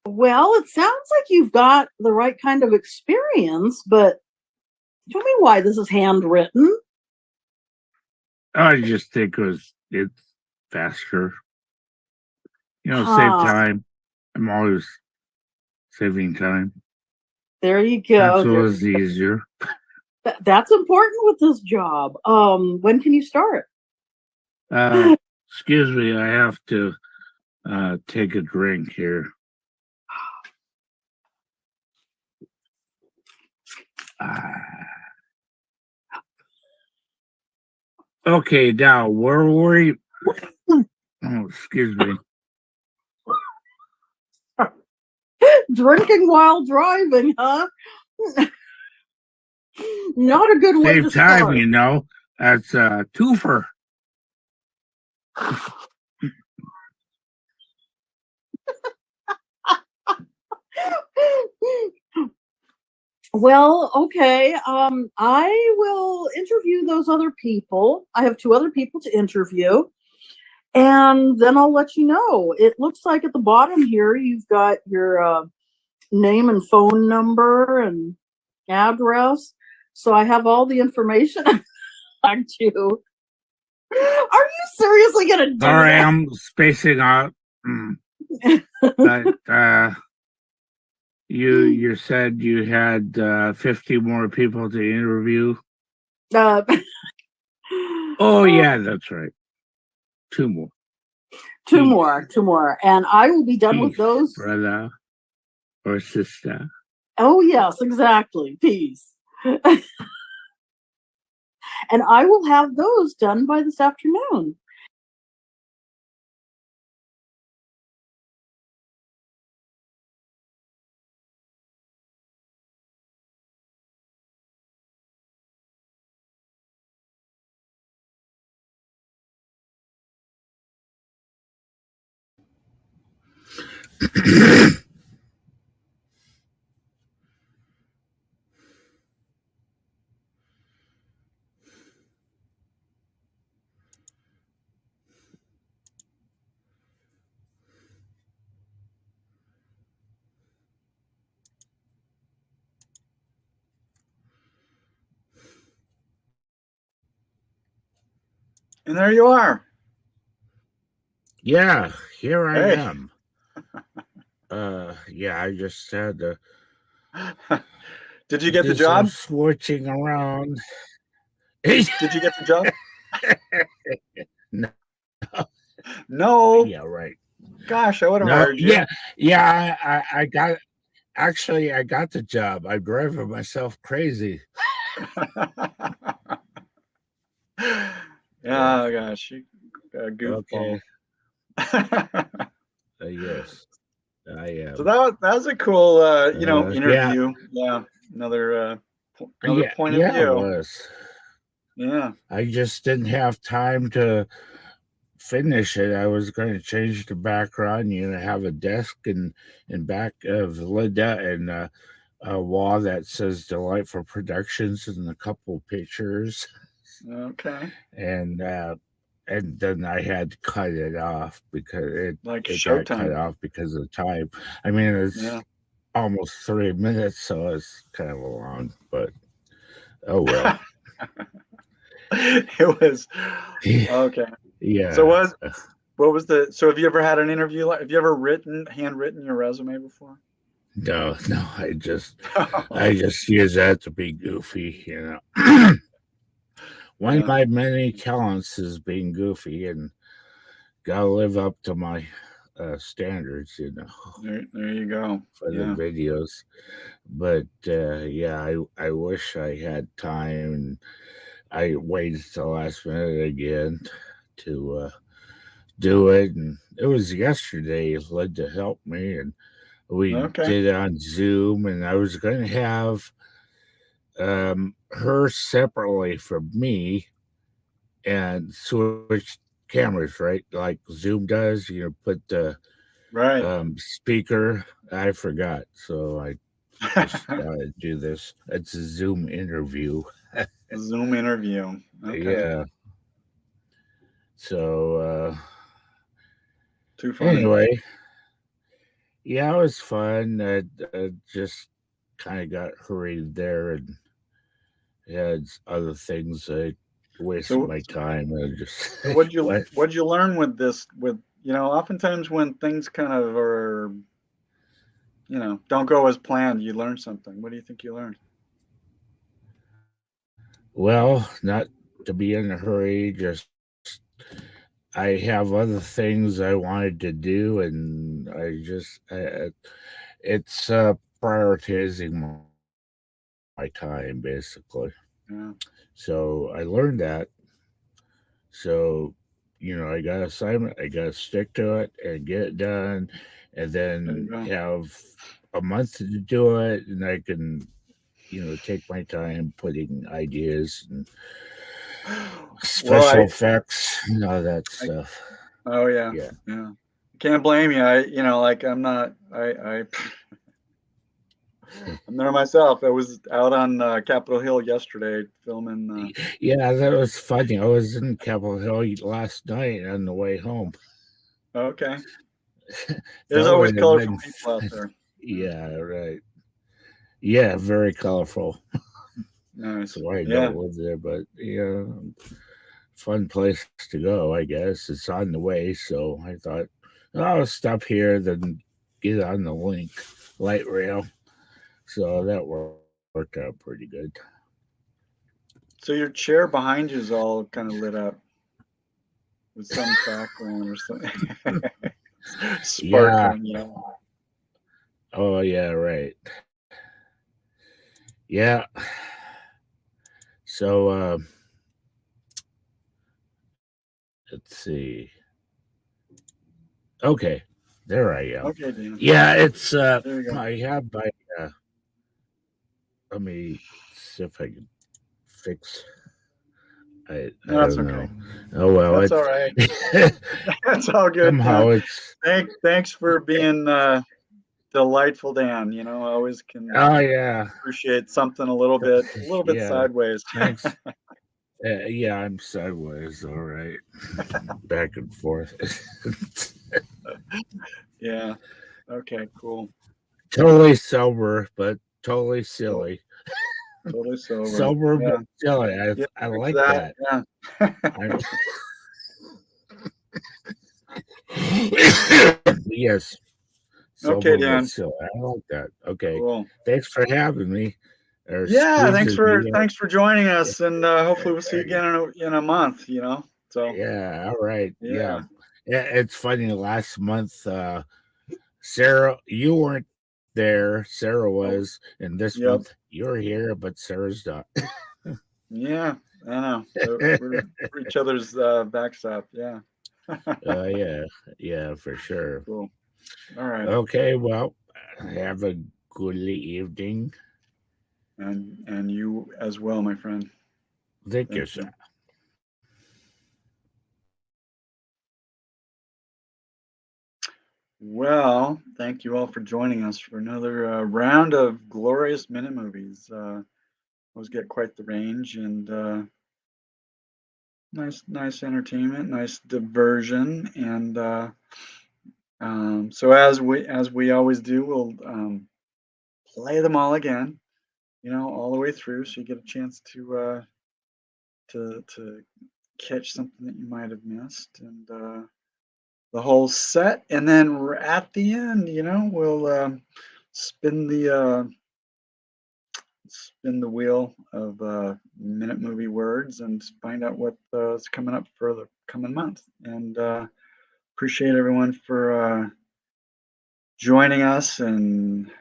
Well, it sounds like you've got the right kind of experience, but tell me why this is handwritten. I just think it's faster. Save Huh. time. I'm always saving time. There you go. So it's easier. That's important with this job. When can you start? Excuse me, I have to take a drink here. Okay, now where were you? Oh, excuse me. Drinking while driving, huh? Not a good way to Save time, start. That's a twofer. Well, okay. I will interview those other people. I have 2 other people to interview, and then I'll let you know. It looks like at the bottom here you've got your name and phone number and address. So I have all the information on you. Are you seriously gonna do Sorry, that? I'm spacing out. But you said you had 50 more people to interview. Oh yeah, that's right. 2 more. Two more, and I will be done with those. Brother or sister. Oh yes, exactly. Peace. And I will have those done by this afternoon. And there you are. Yeah, here I Hey. am. Yeah, I just had to. Did you get the job? Switching around. Did you get the job? No. No. Yeah, right. Gosh, I would have hired you. Yeah. I got. Actually, I got the job. I'm driving myself crazy. Yeah, gosh, you goofball. Okay. Yes, I am. So that was a cool, interview. Yeah, another point of view. It was. Yeah. I just didn't have time to finish it. I was going to change the background, have a desk in back of Linda and a wall that says Delightful Productions and a couple pictures. Okay. And then I had to cut it off because it got cut Showtime. off because of time. I mean, it's almost 3 minutes, so it's kind of long, but oh well. It was okay. Yeah. So what was so have you ever had an interview? Have you ever handwritten your resume before? No, no, I just use that to be goofy, you know. One of Yeah. my many talents is being goofy, and gotta live up to my standards, you know, There you go. for the Yeah. videos. But yeah, I wish I had time, and I waited till the last minute again to do it. And it was yesterday, Linda helped me, and we Okay. did it on Zoom. And I was going to have her separately from me and switch cameras, right? Like Zoom does, you know, put the Right. speaker. I forgot, so I just do this. It's a Zoom interview. Zoom interview. Okay. Yeah. So Too funny. anyway, yeah, it was fun. I just kind of got hurried there and had other things. I wasted So my time. I just so what'd you what? what'd you learn with this? With oftentimes when things kind of are don't go as planned, you learn something. What do you think you learned? Well, not to be in a hurry. Just I have other things I wanted to do, and it's prioritizing my time basically. Yeah. So I learned that. So, you know, I got an assignment, I got to stick to it and get it done, and There you then go. have a month to do it, and I can, you know, take my time putting ideas and Well, special effects and all that I stuff. oh yeah, Yeah. yeah. Can't blame you. Like I'm not. I'm there myself. I was out on Capitol Hill yesterday filming. Yeah, that was funny. I was in Capitol Hill last night on the way home. Okay. There's That always would have colorful been, people out there. Yeah. yeah, right. Yeah, very colorful. Nice. So I Yeah. don't live there, but yeah, fun place to go, I guess. It's on the way, so I thought, "Oh, I'll stop here, then get on the light rail." So that worked out pretty good. So your chair behind you is all kind of lit up with some background or something. Yeah. Sparkling yellow. Oh, yeah, right. Yeah. So let's see. Okay, there I am. Okay, Dan. Yeah, it's There you go. I have my let me see if I can fix. I No, that's don't know. okay. Oh well, That's all it's right. That's all good, Dan. somehow it's. Thanks for being delightful, Dan. I always can Oh yeah, appreciate something a little bit yeah. sideways. Thanks. Yeah, I'm sideways. All right, back and forth. Yeah. Okay, cool. Totally sober, but totally To- silly. Totally sober. Sober but Yeah. silly. Yeah, I there's like that. that. Yeah. I, yes, Okay, sober but Dan. silly. I like that. Okay, Cool. thanks for having me or Yeah, thanks squeezing for me. thanks for joining us, and hopefully we'll see you again in a month. So Yeah, all right. Yeah. yeah. Yeah, it's funny. Last month, Sarah, you weren't there. Sarah Oh, was, and this yep. month you're here, but Sarah's not. Yeah, I know. We're each other's backstop. Yeah. Yeah, yeah, for sure. Cool. All right. Okay, well, have a goodly evening. And you as well, my friend. Thank you, Thank sir. you. Well, thank you all for joining us for another round of glorious minute movies. Always get quite the range and nice entertainment, nice diversion, and so as we always do, we'll play them all again, all the way through, so you get a chance to catch something that you might have missed, and the whole set, and then at the end, we'll spin the wheel of minute movie words and find out what is coming up for the coming month. And appreciate everyone for joining us and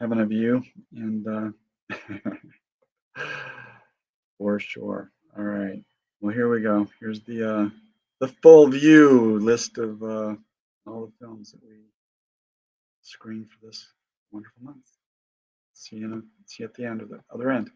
having a view. And for sure. All right. Well, here we go. Here's the full view list of all the films that we screened for this wonderful month. See you at the end of the other end.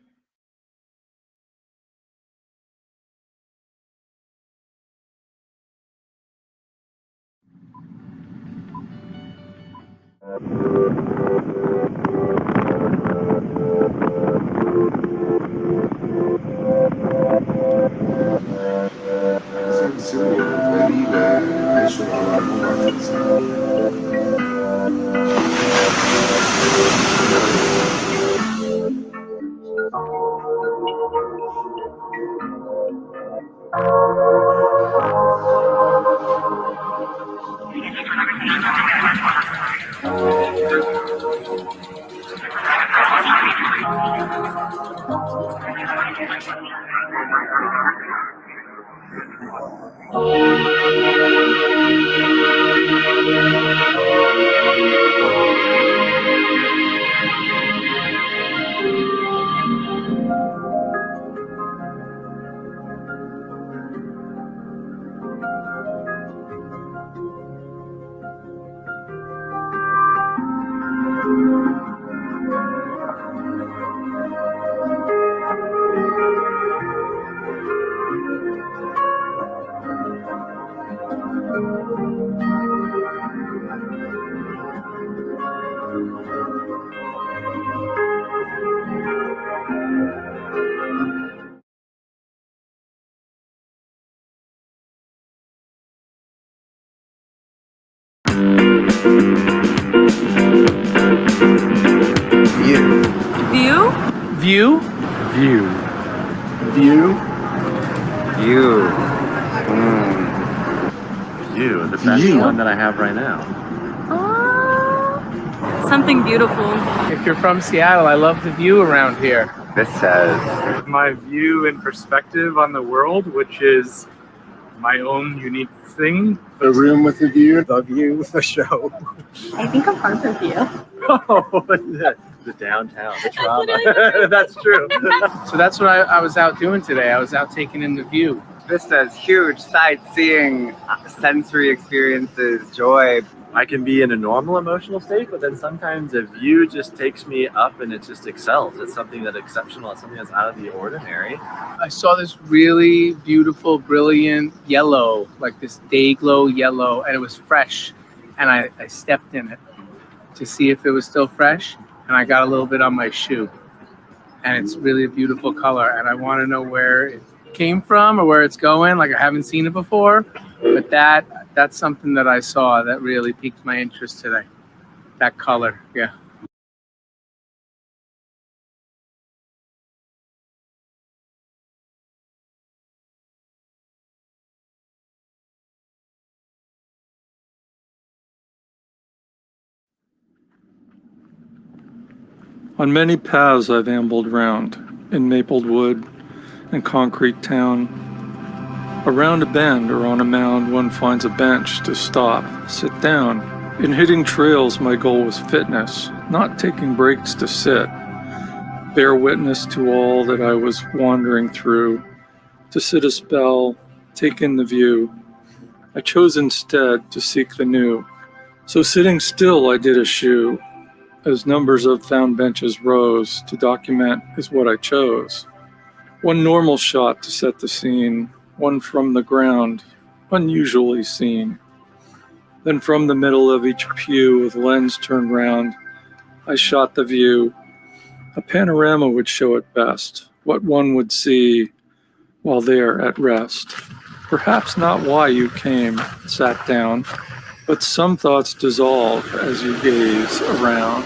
View. View? View? View. View? View. View, the best one that I have right now. Something beautiful. If you're from Seattle, I love the view around here. This says My view and perspective on the world, which is my own unique thing. A room with a view. The view, the show. I think of Harbor View. Oh, The downtown, the trauma. that's true. So that's what I was out doing today. I was out taking in the view. this says huge sightseeing, sensory experiences, joy. I can be in a normal emotional state, but then sometimes a view just takes me up and it just excels. It's something that's exceptional. It's something that's out of the ordinary. I saw this really beautiful, brilliant yellow, like this day glow yellow, and it was fresh. And I stepped in it to see if it was still fresh, and I got a little bit on my shoe. And it's really a beautiful color, and I want to know where it came from or where it's going. Like, I haven't seen it before, but that's something that I saw that really piqued my interest today. That color, yeah. On many paths I've ambled round, in mapled wood and concrete town. Around a bend or on a mound one finds a bench to stop, sit down. In hitting trails my goal was fitness, not taking breaks to sit. Bear witness to all that I was wandering through, to sit a spell, take in the view. I chose instead to seek the new, so sitting still I did eschew. As numbers of found benches rose, to document is what I chose. One normal shot to set the scene, one from the ground, unusually seen. Then from the middle of each pew, with lens turned round, I shot the view. A panorama would show it best, what one would see while there at rest. Perhaps not why you came, sat down, but some thoughts dissolve as you gaze around.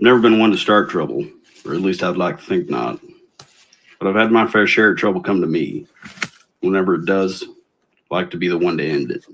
I've never been one to start trouble, or at least I'd like to think not. But I've had my fair share of trouble come to me. Whenever it does, I like to be the one to end it.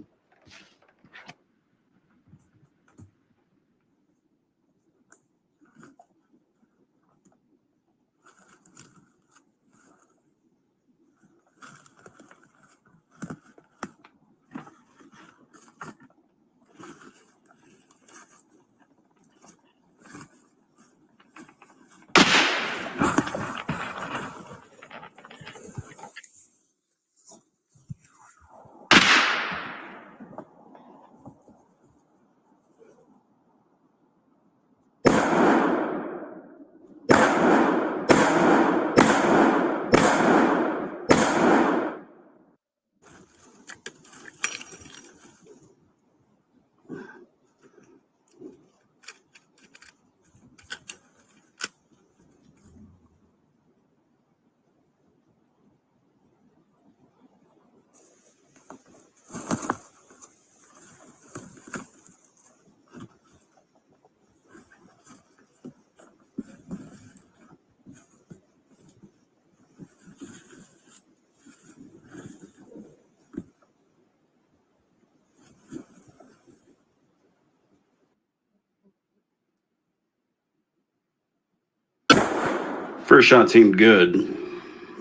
First shot seemed good,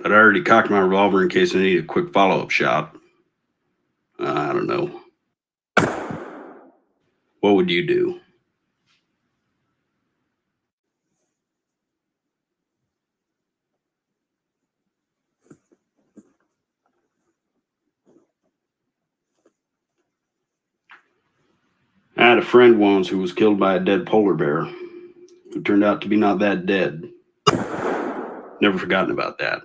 but I already cocked my revolver in case I needed a quick follow-up shot. I don't know. What would you do? I had a friend once who was killed by a dead polar bear, who turned out to be not that dead. Never forgotten about that.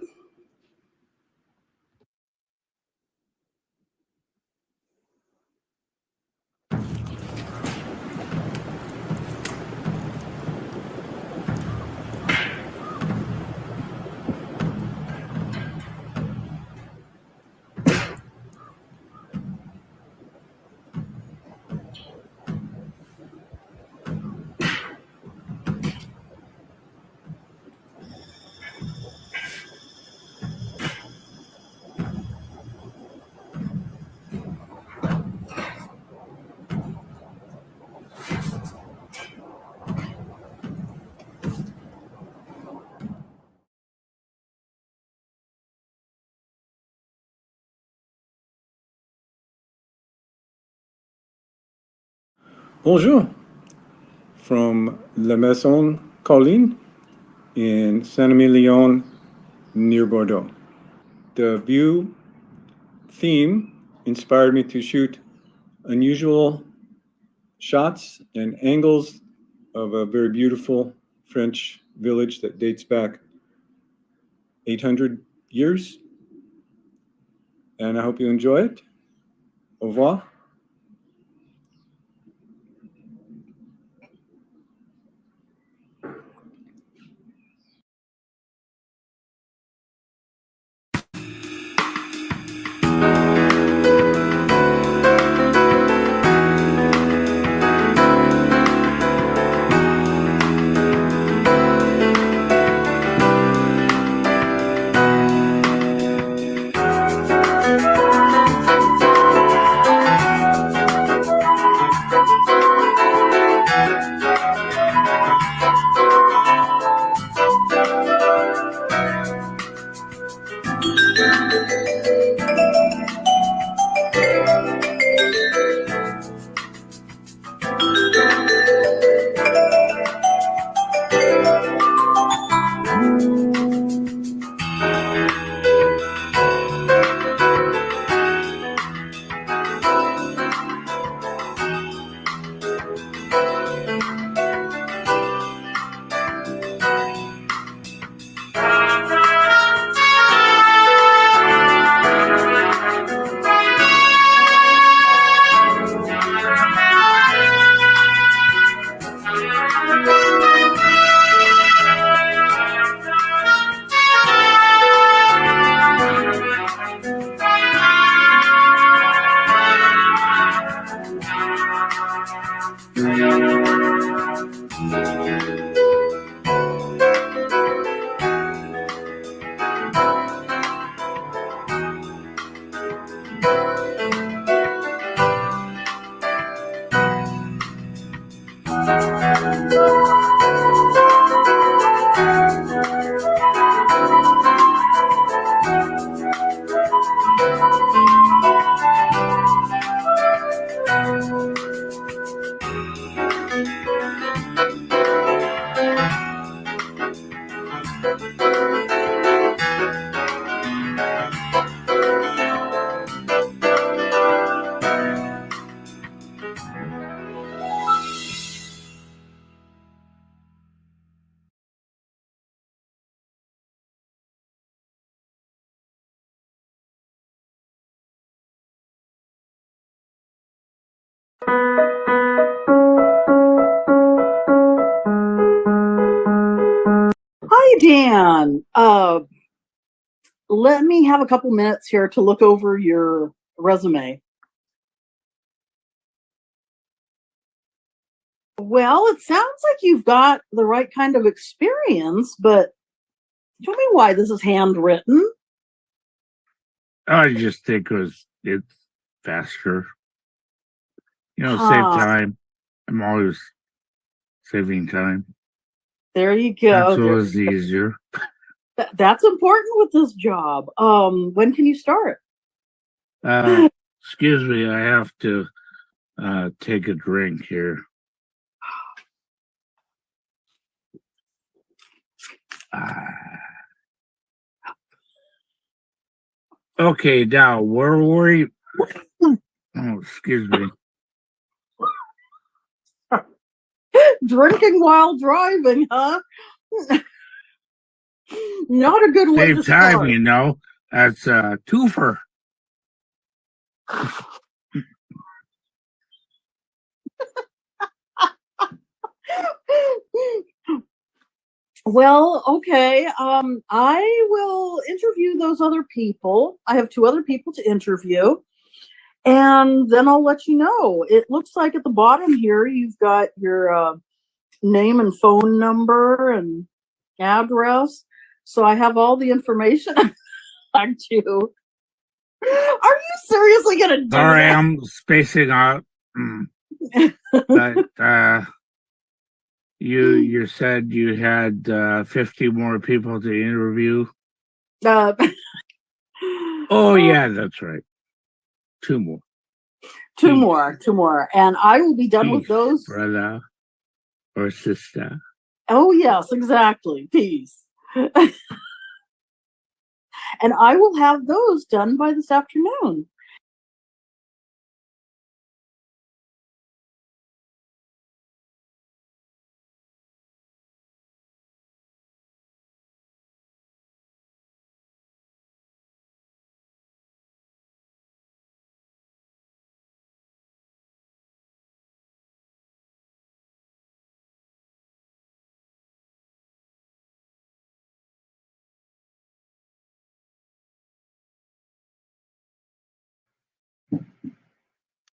Bonjour from La Maison Colline in Saint-Emilion near Bordeaux. The view theme inspired me to shoot unusual shots and angles of a very beautiful French village that dates back 800 years. And I hope you enjoy it. Au revoir. Hi, Dan. Let me have a couple minutes here to look over your resume. Well, it sounds like you've got the right kind of experience, but tell me why this is handwritten. I just think it's faster. Save Ah, time. I'm always saving time. there you go. That's always easier. That's important with this job. When can you start? Excuse me, I have to take a drink here. Okay, now where were you? Oh, excuse me. Drinking while driving, huh? Not a good way to Save time, start. That's a twofer. Well, okay. I will interview those other people. I have two other people to interview, and then I'll let you know. It looks like at the bottom here you've got your name and phone number and address. So I have all the information on you. Are you seriously gonna do Sorry, that? I'm spacing out. But you said you had 50 more people to interview. Oh yeah, that's right. Two more. Two more, and I will be done with Peace, those. brother or sister. Oh yes, exactly. Peace. And I will have those done by this afternoon.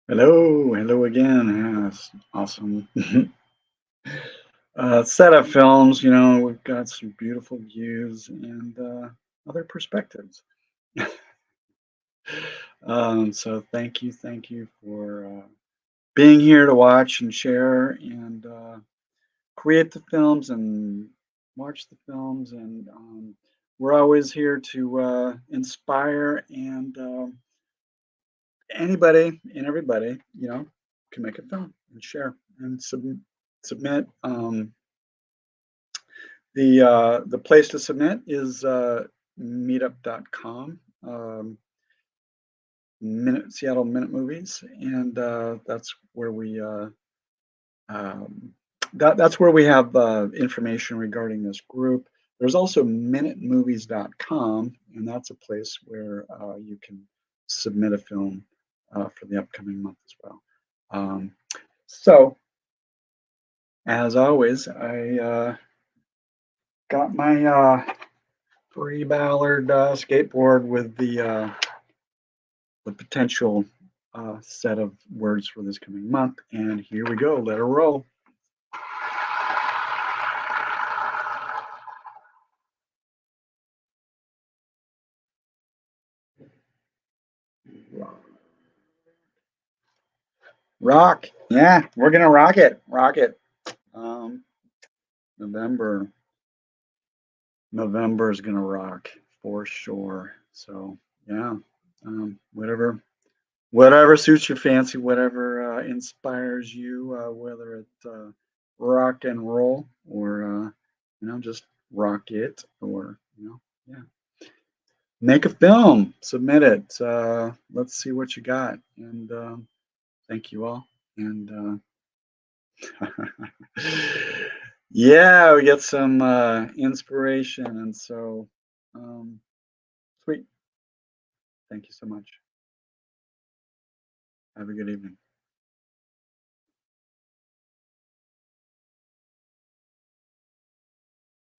Hello again. Yes, awesome. Setup films, we've got some beautiful views and other perspectives. So thank you for being here to watch and share and create the films and watch the films. And we're always here to inspire and anybody and everybody, can make a film and share and submit. The place to submit is meetup.com, Seattle Minute Movies, and that's where we that's where we have information regarding this group. There's also minutemovies.com, and that's a place where you can submit a film for the upcoming month as well. So, as always, I got my free Ballard skateboard with the potential set of words for this coming month, and here we go. Let her roll. Rock. Yeah, we're gonna rock it. Rock it. November is gonna rock for sure. So yeah, whatever suits your fancy, whatever inspires you, whether it's rock and roll or just rock it, or yeah, make a film, submit it. Let's see what you got, and thank you all. And yeah, we get some inspiration, and so sweet. Thank you so much. Have a good evening.